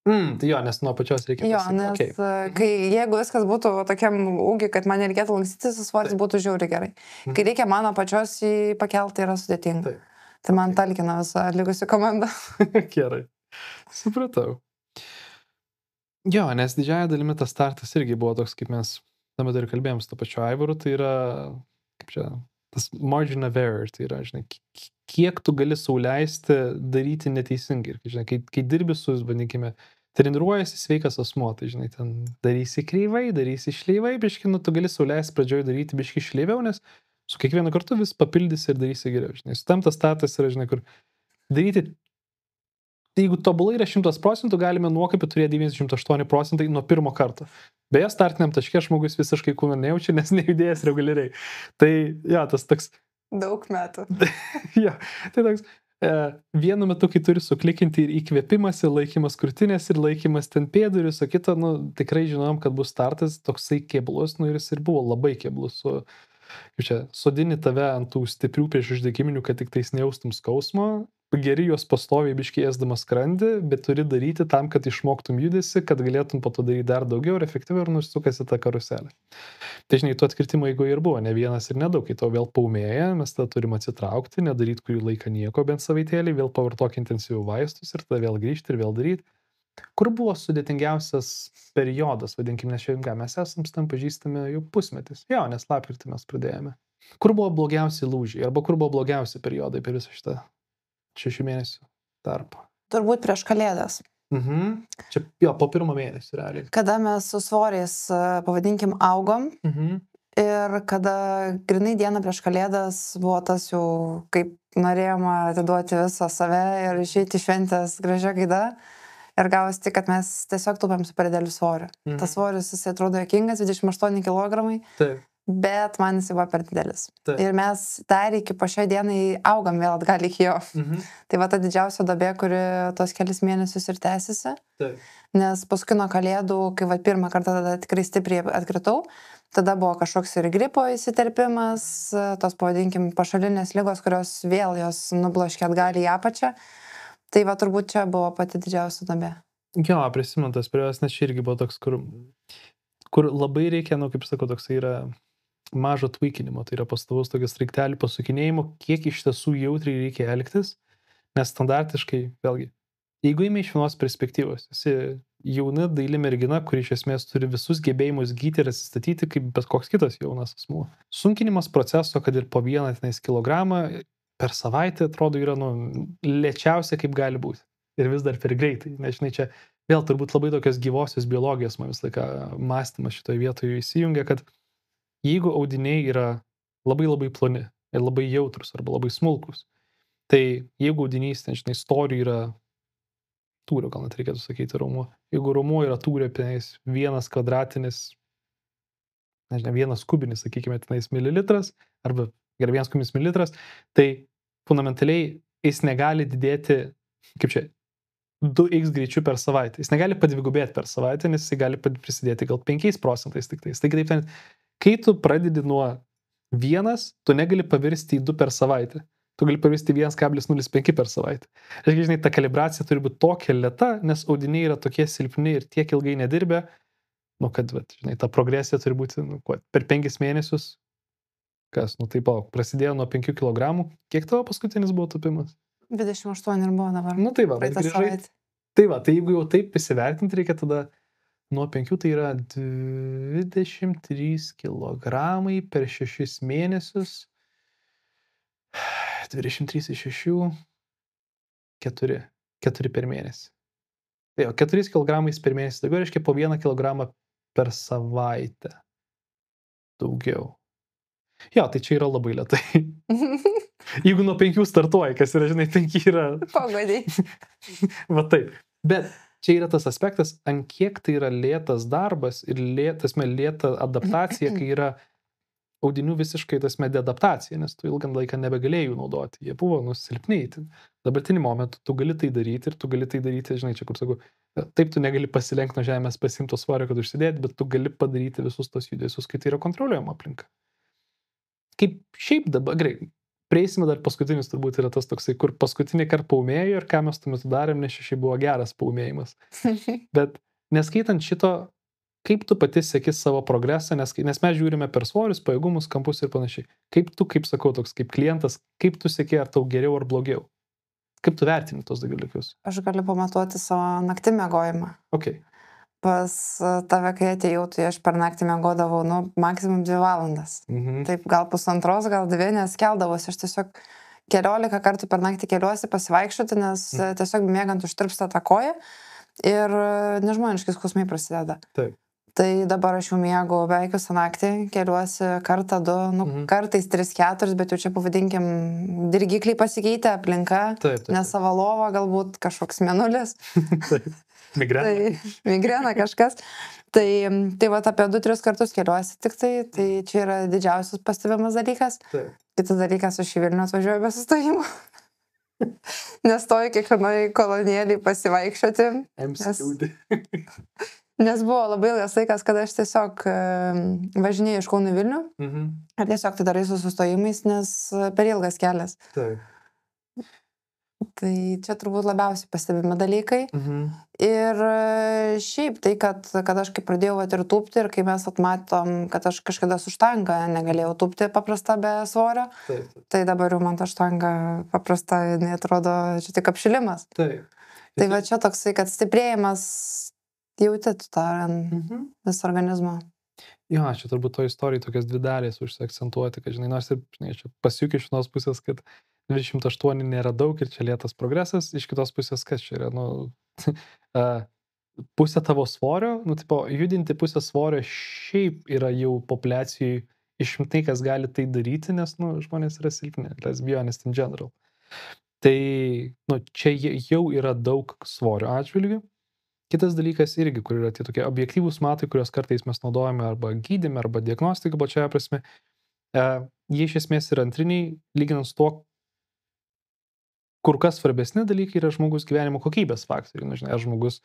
Tai jo, nes nuo pačios reikia pasiekti. Jo, nes jeigu viskas būtų tokiam ūgiui, kad man nereikėtų lankstytis, svoris būtų žiauriai gerai. Kai reikia mano pačios jį pakelti, yra sudėtinga. Tai man talkina visą likusi komanda. Gerai. Supratau. Jo, nes didžiąją dalimi tas startas irgi buvo toks, kaip mes tuomet ir kalbėjom su to pačiu Aivaru, tai yra, kaip čia, tas margin of error, tai yra, žinai, kiek tu gali sau leisti daryti neteisingai. Ir, žinai, kai dirbi su, bandykime, treniruojasi sveikas asmuo, tai, žinai, ten darysi kreivai, darysi šleivai, biški, tu gali sau leisti pradžioj daryti biški šleiviau, nes su kiekvienu kartu vis papildysi ir darysi geriau, žinai. Su tam tas startas yra, žinai, kur daryti, jeigu tobulai yra 100%, galime nuokapį turėti 98% nuo pirmo karto. Beje, startiniam taške žmogus visiškai kūno nejaučia, nes nejudėjęs reguliariai. Tai, ja, tas toks... Daug metų. Ja, tai toks... Vienu metu, kai turi suklikinti ir įkvėpimas, ir laikymas krūtinės, ir laikymas ten pėdų, ir viso kito, tikrai žinom, kad bus startas toksai keblus, ir jis ir buvo labai keblus. Sodini tave ant tų stiprių prieš uždegiminių, kad tik tais nejaustum skausmo, geri juos pastoviai biškiai ėsdamas skrandį, bet turi daryti tam, kad išmoktum judesi, kad galėtum po to daryti dar daugiau ir efektyviau ir nusukasi tą karuselę. Tai žinai, tų atkirtimo eigoje ir buvo, ne vienas ir nedaug, kai to vėl paumėja, mes tada turim atsitraukti, nedaryti kurį laiką nieko, bent savaitėlį, vėl pavartok intensyvių vaistus ir tada vėl grįžti ir vėl daryti. Kur buvo sudėtingiausias periodas, vadinkim, nes šiandien mes esam tam pažįstami jau pusmetis. Jo, nes lapkritį mes pradėjome. Kur buvo blogiausi lūžiai, arba kur buvo blogiausi periodai per visą šitą 6 mėnesių tarpą? Turbūt prieš Kalėdas. Čia jo, po 1 mėnesį realiai. Kada mes su svoriais, pavadinkim, augom ir kada grinai dieną prieš Kalėdas buvo tas jau, kaip norėjome atiduoti visą save ir išeiti šventės gražia gaida. Ir gavosi tik, kad mes tiesiog tupėm su per dideliu svoriu. Tas svoris, jis atrodo jokingas, 28 kg. Taip. bet man jis buvo per didelis. Taip. Ir mes dar iki po šiai dienai augam vėl atgal iki jo. Tai va ta didžiausia duobė, kuri tos kelis mėnesius ir tęsiasi. Taip. Nes paskui nuo kalėdų, kai va pirmą kartą tada tikrai stipriai atkritau, tada buvo kažkoks ir gripo įsiterpimas, tos pavadinkim pašalinės ligos, kurios vėl jos nubloškė atgal į apačią. Tai va turbūt čia buvo pati didžiausia duobė. Jo, prisimenu tas periodas, nes čia irgi buvo toks, kur labai reikia, kaip sakau, toks yra mažo tweakinimo, tai yra pastovus tokias raigtelių pasukinėjimo, kiek iš tiesų jautriai reikia elgtis, nes standartiškai, vėlgi, jeigu įmė iš vienos perspektyvos, esi jauna daili mergina, kuri iš esmės turi visus gebėjimus gyti ir atsistatyti kaip bet koks kitas jaunas asmuo. Sunkinimas proceso, kad ir po 1 kilogramą per savaitę, atrodo, yra lėčiausia kaip gali būti. Ir vis dar per greitai. Nežinai, čia vėl turbūt labai tokios gyvosios biologijos man visą laiką mąstymas šitoje vietoje įsijungia, kad jeigu audiniai yra labai labai ploni ir labai jautrus arba labai smulkus, tai jeigu audinys, nežinai, storio yra tūrio, gal net reikėtų sakyti raumuo. Jeigu raumuo yra tūrio apie 1 kvadratinis, nežinau, 1 kubinis, sakykime, tenais mililitras, arba gerai 1 kubinis mililitras, tai fundamentaliai jis negali didėti, kaip čia, 2x greičiu per savaitę. Jis negali padvigubėti per savaitę, nes jis gali prisidėti gal 5% tik tais. Tai kitaip tariant, kai tu pradedi nuo 1, tu negali pavirsti į 2 per savaitę. Tu gali pavirsti 1,05 per savaitę. Reiškia, žinai, ta kalibracija turi būti tokia lėta, nes audiniai yra tokie silpni ir tiek ilgai nedirbę, kad, žinai, ta progresija turi būti per 5 mėnesius. Kas, taip, prasidėjo nuo 5 kg. Kiek tavo paskutinis buvo tupimas? 28 ir buvo dabar. Tai va, praeitą savaitę. Tai va, tai jeigu jau taip įsivertinti, reikia tada nuo 5, tai yra 23 kg per 6 mėnesius. 23 iš 6, 4 per mėnesį. Tai jau, 4 kg per mėnesį, daugiau reiškia po 1 kg per savaitę. Daugiau. Jo, tai čia yra labai lėtai. Jeigu nuo 5 startuoja, kas yra, žinai, 5 yra... Pagodai. Va taip. Bet čia yra tas aspektas, ant kiek tai yra lėtas darbas ir lėta adaptacija, kai yra audinių visiškai deadaptacija, nes tu ilgą laiką nebegalėjai jų naudoti. Jie buvo silpniai. Dabartinį momentą tu gali tai daryti ir tu gali tai daryti, žinai, čia kur sakau, taip tu negali pasilenkti nuo žemės, pasimto svorio, kad užsidėti, bet tu gali padaryti visus tos judesius, kai tai yra kontroliuojama aplinka. Kaip šiaip dabar, gerai, prieisime dar paskutinis turbūt yra tas toksai, kur paskutinį kartą paumėjo ir ką mes tuo metu darėm, nes šiaip buvo geras paumėjimas. Bet neskaitant šito, kaip tu pati seki savo progresą, nes mes žiūrime per svorius, pajėgumus, kampus ir panašiai. Kaip tu, kaip sakau, toks kaip klientas, kaip tu seki, ar tau geriau ar blogiau? Kaip tu vertini tos dalykus? Aš galiu pamatuoti savo naktį miegojimą. Okay. Pas tave, kai atėjau, tai aš per naktį miegodavau, maksimum 2 valandas. Taip, gal 1,5, gal 2, nes keldavosi. Aš tiesiog 14 kartų per naktį keliuosi pasivaikščioti, nes tiesiog miegant užtirpsta ta koja ir nežmoniškai skausmai prasideda. Taip. Tai dabar aš jau miegu beveik visą naktį, keliuosi kartą, 2, kartais 3-4, bet jau čia pavadinkim, dirgikliai pasikeitė, aplinka, nes savo lova galbūt kažkoks mėnulis. Taip. Migrena. Tai migrena kažkas. Tai va apie 2-3 kartus keliuosi tik tai čia yra didžiausias pastebimas dalykas. Taip. Kitas dalykas, aš į Vilnių atvažiuoju be sustojimo. Nestoju kiekvienoj kolonėlį pasivaikščioti. Nes buvo labai ilgas laikas, kada aš tiesiog važinėjau iš Kauno į Vilnių. Ir tiesiog tai darai su sustojimais, nes per ilgas kelias. Taip. Tai čia turbūt labiausiai pastebimi dalykai. Ir šiaip tai, kad aš kai pradėjau ir tūpti ir kai mes atmatom, kad aš kažkada su štanga negalėjau tūpti paprasta be svorio, tai dabar jau man ta štanga paprasta, neatrodo, čia tik apšilimas. Tai va čia toksai, kad stiprėjimas jauti tu tą visą organizmą. Jo, čia turbūt to istorijai tokias 2 dalys užsiakcentuoti, kad, žinai, nors ir, žinai, čia pasiūkiu iš vienos pusės, kad 28 nėra daug ir čia lėtas progresas, iš kitos pusės kas čia yra, pusė tavo svorio, tipo, judinti pusę svorio šiaip yra jau populiacijai išimtai, kas gali tai daryti, nes, žmonės yra silpni, let's be honest in general. Tai, čia jau yra daug svorio atžvilgių, Kitas dalykas irgi, kur yra tie tokie objektyvūs matai, kuriuos kartais mes naudojame arba gydyme, arba diagnostikai plačiaja prasme, jie iš esmės yra antriniai, lyginant su to, kur kas svarbesni dalykai yra žmogus gyvenimo kokybės faktoriai. Nu, žinai, ar žmogus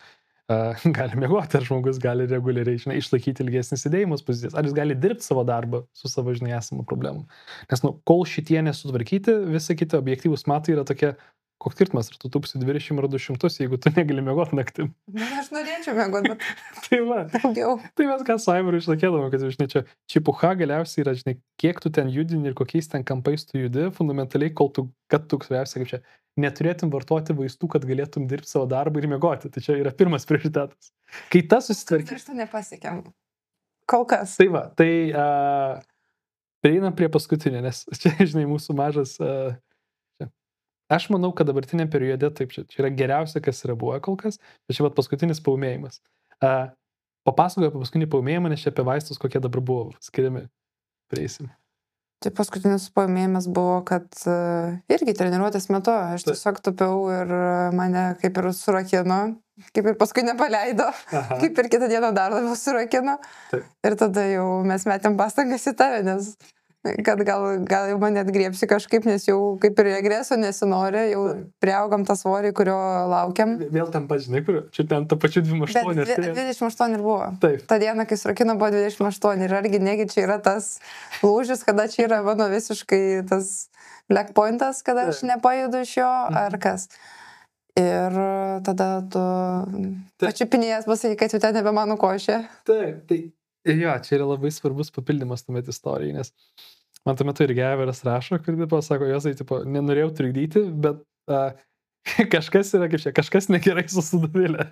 gali miegoti, ar žmogus gali reguliariai, žinai, išlaikyti ilgesnį sėdėjimus pozicijas, ar jis gali dirbti savo darbą su savo, žinai, esamų problemų. Nes, nu, kol šitie nesutvarkyti, visi kiti objektyvūs matai yra tokie, koks skirtumas, ar tu tupsi 20 ar 200, jeigu tu negali miegoti naktim. Na, aš norėčiau miegoti, bet Tai va, daugiau. tai mes ką su Aivaru išlakėdavome, kad, žinai, čia čipuha galiausiai yra, žinai, kiek tu ten judini ir kokiais ten kampais tu judi, fundamentaliai, kad tu, svarbiausia, kaip čia, neturėtum vartoti vaistų, kad galėtum dirbti savo darbą ir miegoti. Tai čia yra pirmas prioritetas. Kai tas susitvarkys. Aš to nepasiekėm. Kol kas. Tai va, tai prieinam prie paskutinio, nes čia, žinai, mūsų mažas... Aš manau, kad dabartinė periode, taip, čia yra geriausia, kas yra buvo kol kas, bet čia vat paskutinis paūmėjimas. Papasakoju apie paskutinį paūmėjimą, nes čia apie vaistus, kokie dabar buvo skiriami. Prieisim. Tai paskutinis paūmėjimas buvo, kad irgi treniruotės metu aš tiesiog tupiau ir mane kaip ir surakino, kaip ir paskui nepaleido, kaip ir kitą dieną dar labiau surakino. Taip. Ir tada jau mes metėm pastangas į tave, nes... kad gal jau mane atgriepsi kažkaip, nes jau kaip ir regreso nesinori, jau priaugam tą svorį, kurio laukiam. Vėl ten pažinai, kur čia ten ta pačiu 28. Bet 28 ir buvo. Taip. Ta diena, kai surakino, buvo 28 ir argi negi čia yra tas lūžis, kada čia yra mano visiškai tas black pointas, kada aš nepajudu iš jo, ar kas. Ir tada tu pačiupinėjęs pasakai, kad jau ten nebe mano košė. Taip, tai jo, čia yra labai svarbus papildymas tuomet istorijai, nes man tuo metu ir Geveras rašo, kur sako, Josai, tipo, nenorėjau trikdyti, bet kažkas yra kaip čia, kažkas negerai su Dovilė.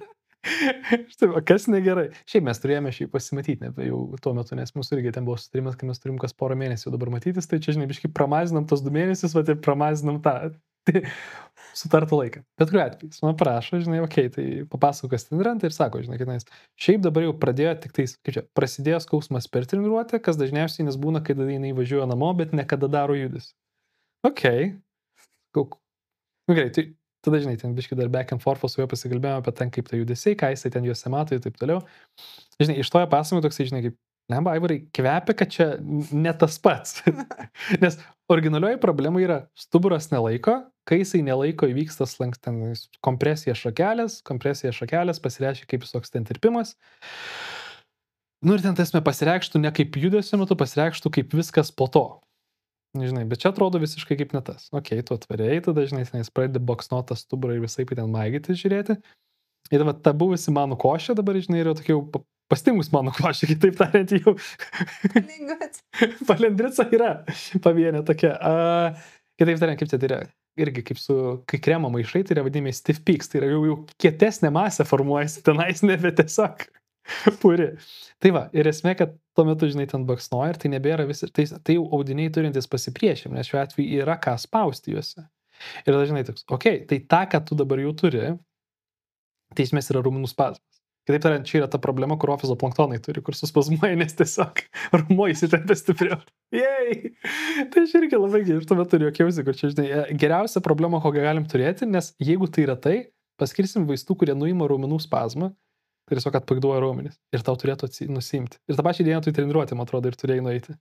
Štai, kas negerai. Šiaip mes turėjome šį pasimatyti, ne, jau tuo metu, nes mūsų irgi ten buvo sutarimas, kad mes turim kas porą mėnesių dabar matytis, tai čia, žinai, biškai pramazinam tos 2 mėnesius, va, ir pramazinam tą sutartą laiką. Bet kuriuo atveju, jis man prašo, žinai, okei, tai papasako, kas ten yra, tai ir sako, žinai, kad šiaip dabar jau pradėjo tik tais, kaip čia, prasidėjo skausmas per treniruotę, kas dažniausiai nes būna, kai jinai važiuoja namo, bet nekada daro judesį. Okei. Gerai, tai tada, žinai, ten biškai dar back and forth su juo pasikalbėjome apie ten, kaip tai judesiai, ką jisai ten juose mato ir taip toliau. Žinai, iš to pasakojo toksai, žinai, kaip lemba, Aivarai, kvepia, kad čia ne tas pats. Nes originalioji problema yra stuburas nelaiko, kai jisai nelaiko įvyksta kompresija šakelės pasireiškia kaip visoks ten tirpimas. Nu ir ten tasme pasireikštų ne kaip judesio metu, pasireikštų kaip viskas po to. Žinai, bet čia atrodo visiškai kaip ne tas. Okei, tu atvarėjai, tada, žinai, jis pradedi boksnuotą stuburą ir visai ten maigyti žiūrėti. Ir va, ta buvusi mano košė dabar, žinai, yra tokia jau pastingus mano košė, kitaip tariant, jau palendrica yra pavienė tokia. Kitaip tariant, kaip čia tai yra, irgi kaip su, kai kremą maišai, tai yra vadinami stiff peaks, tai yra jau kietesnė masė formuojasi, tenais nebe tiesiog puri. Tai va, ir esmė, kad tuo metu, žinai, ten baksnuoja ir tai nebėra visi, tai jau audiniai turintis pasipriešim, nes šiuo atveju yra ką spausti juose. Ir dažnai toks, okei, tai tą, ką tu dabar jau turi, tai esmės yra raumenų spazmas. Kitaip tariant, čia yra ta problema, kur ofiso planktonai turi, kur suspazmuoja, nes tiesiog raumuo įsitempia stipriau. Jej! Tai aš irgi labai ir tuo metu juokiausi, kur čia, žinai, geriausia problema, kokią galim turėti, nes jeigu tai yra tai, paskirsim vaistų, kurie nuima raumenų spazmą, tai tiesiog atpakduoja raumenis ir tau turėtų nusimti. Ir tą pačią dieną tu treniruoti, man atrodo, ir turėjai nueiti.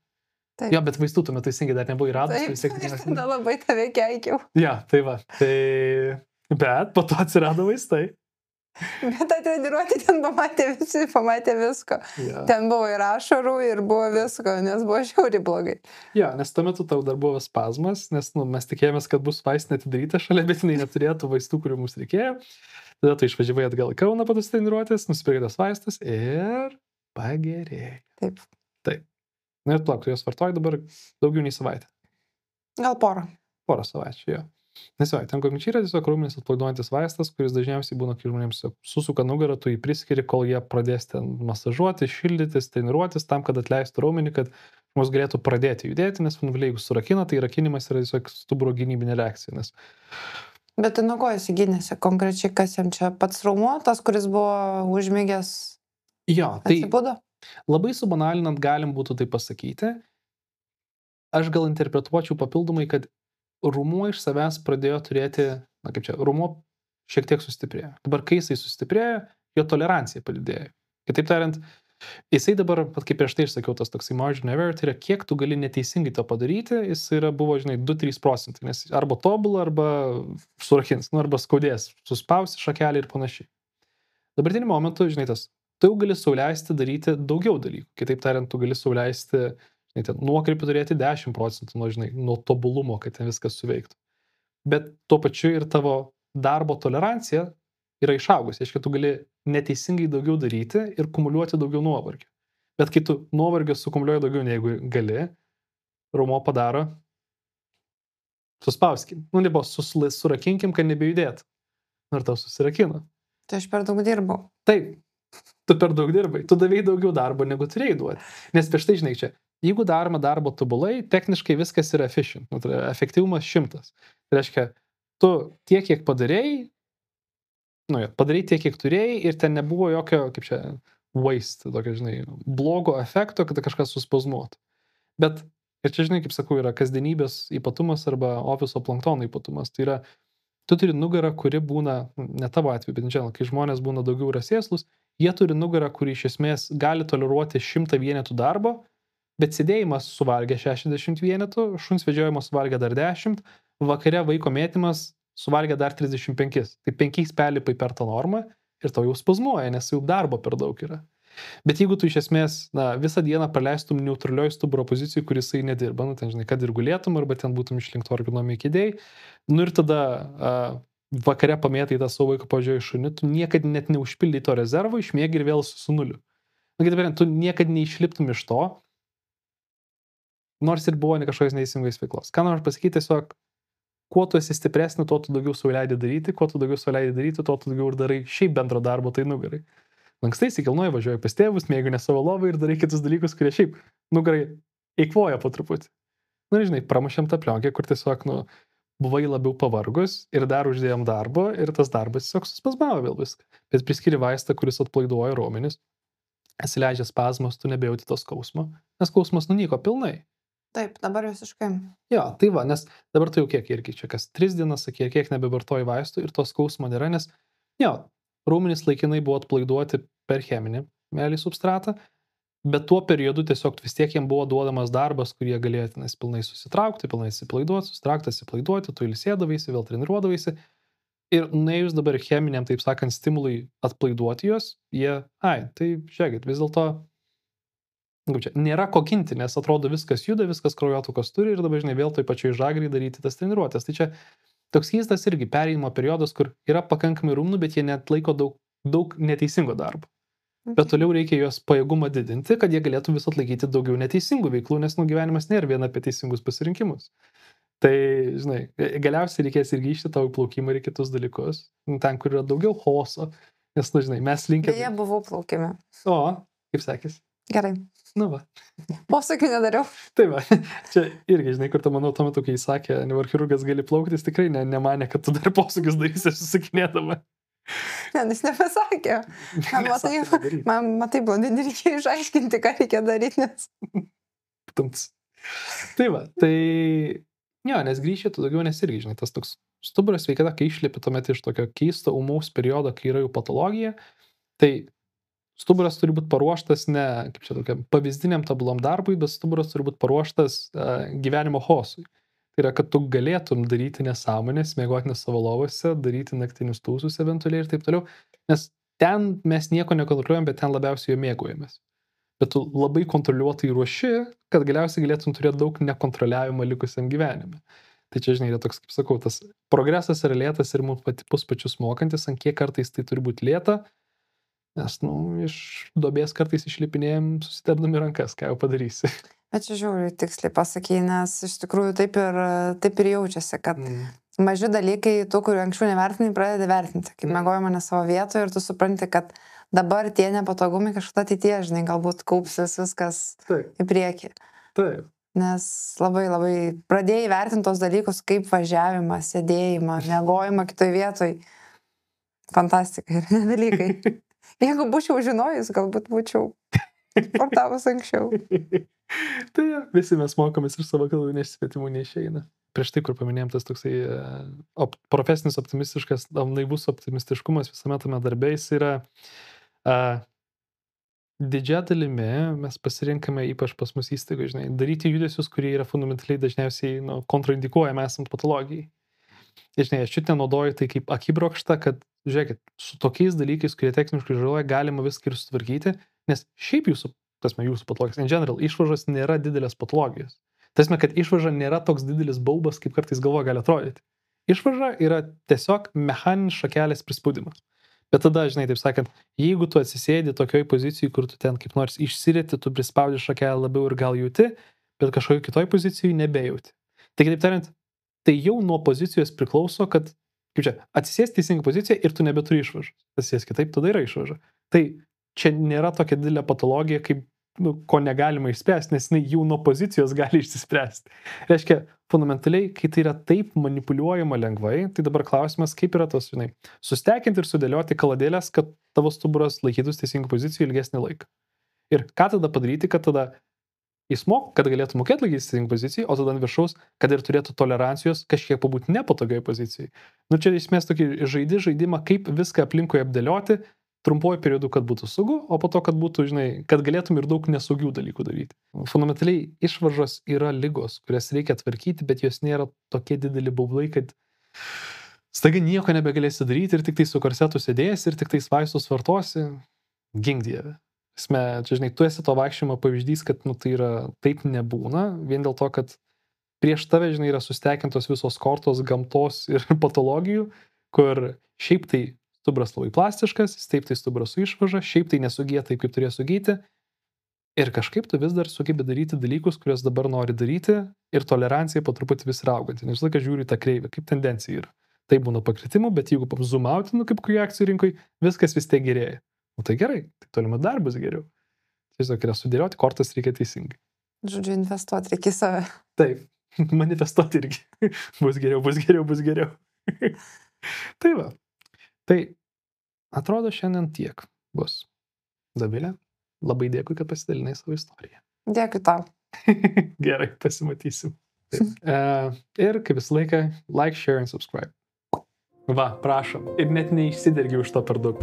Taip. Jo, bet vaistų tuo metu teisingai dar nebuvo įradus. Taip, aš tada labai tave keikiau. Ja, tai va. Tai... Bet po to atsirado vaistai. Bet tą treniruotį ten pamatė visko. Ja. Ten buvo ir ašarų, ir buvo visko, nes buvo žiauriai blogai. Ja, nes tuo metu tau dar buvo spazmas, nes mes tikėjomės, kad bus vaistinė atidaryta šalia, bet jinai neturėtų vaistų, kurių mums reikėjo. Tada tu išvažiavai atgal į Kauną po tos treniruotės, nusipirkai tos vaistus ir pagerėjo. Taip. Taip. Na ir plauk, tu jos vartoji dabar daugiau nei savaitę. Gal porą. Porą savaičių, jo. Nes va, ten konkrečiai yra tiesiog raumenis atpalaiduojantis vaistas, kuris dažniausiai būna, kai žmonėms susuka nugarą, tu jį priskiri, kol jie pradės ten masažuoti, šildytis, treniruotis tam, kad atleistų raumenį, kad žmogus galėtų pradėti judėti, nes jeigu surakina, tai rakinimas yra tiesiog stuburo gynybinė reakcija. Nes... Bet tai nuo ko jis gynėsi? Konkrečiai kas jam čia pats raumuo, tas, kuris buvo užmigęs, jo, tai atsibudo? Labai subanalinant galim būtų tai pasakyti. Aš gal interpretuočiau papildomai, kad raumuo iš savęs pradėjo turėti, na kaip čia, raumuo šiek tiek sustiprėjo. Dabar, kai jisai sustiprėjo, jo tolerancija padidėjo. Kitaip tariant, jisai dabar, kaip prieš tai išsakiau, tas toksai margin error, tai yra kiek tu gali neteisingai to padaryti, jis buvo, žinai, 2-3%, nes arba tobulą, arba surakins, arba skaudės, suspausi šakelį ir panašiai. Dabartiniu momentu, žinai, tu gali sauliaisti daryti daugiau dalykų. Kitaip tariant, tu gali sauliaisti, žinai, nuokrypį turėti 10% nuo tobulumo, kad ten viskas suveiktų. Bet tuo pačiu ir tavo darbo tolerancija yra išaugusi. Aiškiai, tu gali neteisingai daugiau daryti ir kumuliuoti daugiau nuovargio. Bet kai tu nuovargio sukumuliuoji daugiau negu gali, raumuo padaro, suspauskim. Nebo surakinkim, kad nebejudėtų. Ir tau susirakino. Tai aš per daug dirbau. Taip, tu per daug dirbai. Tu davėjai daugiau darbo, negu turėjai duoti. Nes prieš tai, žinai, čia, jeigu daroma darbo tobulai, techniškai viskas yra efficient. Tai efektyvumas 100. Tai reiškia, tu tiek, kiek padarėjai, padarėjai tiek, kiek turėjai ir ten nebuvo jokio, kaip čia, waste, tokio, žinai, blogo efekto, kad kažkas suspazmuotų. Bet, ir čia, žinai, kaip sakau, yra kasdienybės ypatumas arba ofiso planktono ypatumas. Tai yra, tu turi nugarą, kuri būna, ne tavo atveju, bet žinoma, kai žmonės būna daugiau rasėslus, jie turi nugarą, kuri iš esmės gali toleruoti 100 vienetų darbo, bet sėdėjimas suvalgia 60 vienetų, šuns vedžiojimas suvalgia dar 10, vakare vaiko mėtymas suvalgia dar 35. Tai 5 perlipai per tą normą ir tau jau spazmuoja, nes jau darbo per daug yra. Bet jeigu tu iš esmės visą dieną praleistum neutralioj stuburo pozicijai, kuris jisai nedirba, ten žinai, kad ir gulėtum, arba ten būtum išlinkto ergonomijai kėdėjai, ir tada vakare pamėtai tą savo vaiko pažiūrėjai šunį, tu niekad net neužpildai to rezervo, išmėgi ir vėl su nuliu. Tu niekad neišliptum iš to, nors ir buvo ne kažkokios neteisingos veiklos. Ką noriu pasakyti, tiesiog, kuo tu esi stipresnė, tuo tu daugiau sau leidi daryti, kuo tu daugiau sau leidi daryti, tuo tu daugiau ir darai šiaip bendro darbo, tai nugarai. Lankstai įsikilnoji, važiuoji pas tėvus, mėgų ne savo lovą ir darai kitus dalykus, kurie šiaip nugarai eikvoja po truputį. Žinai, pramušėm tą plionkę, kur tiesiog, buvai labiau pavargus ir dar uždėjom darbo ir tas darbas tiesiog suspazmavo vėl viską. Bet priskiri vaistą, kuris atplaiduoja raumenis, atsileidžia spazmas, tu nebejauti to skausmo, nes skausmas nunyko pilnai. Taip, dabar visiškai. Jo, tai va, nes dabar tu jau kiek irgi čia kas 3 dienas, sakė, kiek nebevartoji vaistų ir to skausmo nėra, nes raumenys laikinai buvo atplaiduoti per cheminį melį substratą, bet tuo periodu tiesiog vis tiek jiem buvo duodamas darbas, kurie galėjo tenais pilnai susitraukti, pilnai atsipalaiduoti, susitraukti, atsipalaiduoti, tu ilsėdavaisi, vėl treniruodavaisi. Ir nuėjus dabar cheminiam, taip sakant, stimului atplaiduoti juos, tai žiūrėkit, vis dėlto nėra ko ginti, nes atrodo viskas juda, viskas kraujotakos turi ir dabar, žinai, vėl toj pačioj žagrį daryti tas treniruotės. Tai čia toks keistas irgi perėjimo periodas, kur yra pakankamai rūmnų, bet jie net laiko daug neteisingo darbo. Bet toliau reikia juos pajėgumą didinti, kad jie galėtų vis atlaikyti daugiau neteisingų veiklų, nes gyvenimas nėra vien apie teisingus pasirinkimus. Tai, žinai, galiausiai reikės ir grįžti tavo plaukimą ir kitus dalykus, ten, kur yra daugiau chaoso, nes, žinai, mes linkę... Beje, buvau plaukime. O, kaip sekės? Gerai. Va. Posakių nedariau. Tai va, čia irgi, žinai, kur manau, tuo metu, kai jis sakė, neurochirurgas gali plaukti, jis tikrai nemanė, kad tu dar posakius darysi susakinėdama. Ne, jis nepasakė. Matai, blondinį reikėjo išaiškinti, ką reikia daryti, nes... Tai va, nes grįžti tu daugiau, nes irgi, žinai, tas toks stuburas sveikata, kai išlipi tuomet iš tokio keisto ūmaus periodo, kai yra jau patologija, tai stuburas turi būti paruoštas ne, kaip čia tokiam pavyzdiniam tobulam darbui, bet stuburas turi būti paruoštas gyvenimo chaosui. Tai yra, kad tu galėtum daryti nesąmonės, miegoti ne savo lovose, daryti naktinius tūsus eventualiai ir taip toliau, nes ten mes nieko nekontroliuojam, bet ten labiausiai jo mėgaujamės. Bet tu labai kontroliuotai ruoši, kad galiausiai galėtum turėti daug nekontroliavimo likusiam gyvenime. Tai čia, žinai, yra toks, kaip sakau, tas progresas yra lėtas ir mums pačius mokantis, ant kiek kartais tai turi būti lėta, nes, iš duobės kartais išlipinėjom susitepdami rankas, ką jau padarysi. Bet čia žiūriu tiksliai pasakyti, nes iš tikrųjų taip ir jaučiasi, kad maži dalykai, tų, kurių anksčiau nevertinai, pradedi vertinti, kaip miegojimo ne savo vietoje ir tu supranti, kad dabar tie nepatogumai kažkada ateityje, žinai, galbūt kaupsis viskas į priekį. Taip. Nes labai pradėjai vertinti tos dalykus kaip važiavimą, sėdėjimą, miegojimą kitoj vietoj. Fantastika ir dalykai. Jeigu būčiau žinojus, galbūt būčiau sportavus anksčiau. Tai visi mes mokomės ir savo kalbų nesvetimų neišeina. Prieš tai, kur paminėjom, tas toksai profesinis optimistiškas, naivus optimistiškumas visame tame darbe, jis yra Didžia dalimi mes pasirinkame, ypač pas mus įstaigoje, žinai, daryti judesius, kurie yra fundamentaliai dažniausiai kontraindikuojami esant patologijai. Ir žinai, aš čia nenaudoju tai kaip akibrokštą, kad, žiūrėkit, su tokiais dalykais, kurie techniškai žaloja, galima viską ir sutvarkyti, nes šiaip jūsų patologijos, in general, išvažos nėra didelės patologijos. Tasme, kad išvaža nėra toks didelis baubas, kaip kartais galvo gali atrodyti. Išvaža yra tiesiog mechaninis šakelės prispaudimas. Bet tada, žinai, taip sakant, jeigu tu atsisėdi tokioj pozicijai, kur tu ten kaip nors išsirėti, tu prispaudži šakelę labiau ir gal jauti, bet kažkokioj kitoj pozicijai nebejauti. Tai kitaip tariant, tai jau nuo pozicijos priklauso, kad, kaip čia, atsisės teisingą poziciją ir tu nebeturi išvažą. Atsisės kitaip, tada yra išvaža. Tai čia nėra tokia didelė patologija, kaip, ko negalima išspręsti, nes jinai jau nuo pozicijos gali išsispręsti. Reiškia, fundamentaliai, kai tai yra taip manipuliuojama lengvai, tai dabar klausimas, kaip yra tos, žinai, sustekinti ir sudėlioti kaladėlės, kad tavo stuburas laikytus teisingų pozicijų ilgesnį laiką. Ir ką tada padaryti, kad tada įsmok, kad galėtų mokėti laikytis teisingų pozicijų, o tada ant viršaus, kad ir turėtų tolerancijos kažkiek pabūti nepatogiai pozicijai. Nu čia iš esmės tokį žaidimą, kaip viską aplinkui apdėlioti, trumpuoju periodu, kad būtų saugu, o po to, kad būtų, žinai, kad galėtum ir daug nesaugių dalykų daryti. Fundamentaliai išvaržos yra ligos, kurias reikia tvarkyti, bet jos nėra tokie dideli baublai, kad staiga nieko nebegalėsi daryti ir tik tai su korsetu sėdėsi ir tik tai vaistus vartosi. Gink Dieve. Esmė, čia, žinai, tu esi to vaikščiojimo pavyzdys, kad, tai yra taip nebūna, vien dėl to, kad prieš tave, žinai, yra sustekintos visos kortos gamtos ir patologijų, kur šiaip tai stuburas labai plastiškas, taip tai stuburas su išvaža, šiaip tai nesugyja taip, kaip turėjo sugyti. Ir kažkaip tu vis dar sugebi daryti dalykus, kuriuos dabar nori daryti ir tolerancija po truputį vis auganti. Nes visą laiką žiūri tą kreivę, kaip tendencija yra. Tai būna pakritimų, bet jeigu zoomauti, kaip kokių akcijų rinkai, viskas vis tiek gerėja. O tai gerai, tai tolima dar bus geriau. Tiesiog yra sudėlioti, kortas reikia teisingai. Žodžiu, investuoti reikia į save. Taip, manifestuoti irgi. Bus geriau, bus geriau, bus geriau. Tai va. Tai atrodo šiandien tiek bus. Dovilė, labai dėkui, kad pasidalinai savo istoriją. Dėkui tau. Gerai, pasimatysim. Ir kaip visą laiką, like, share and subscribe. Va, prašom. Ir net neišsidergiu už to per daug.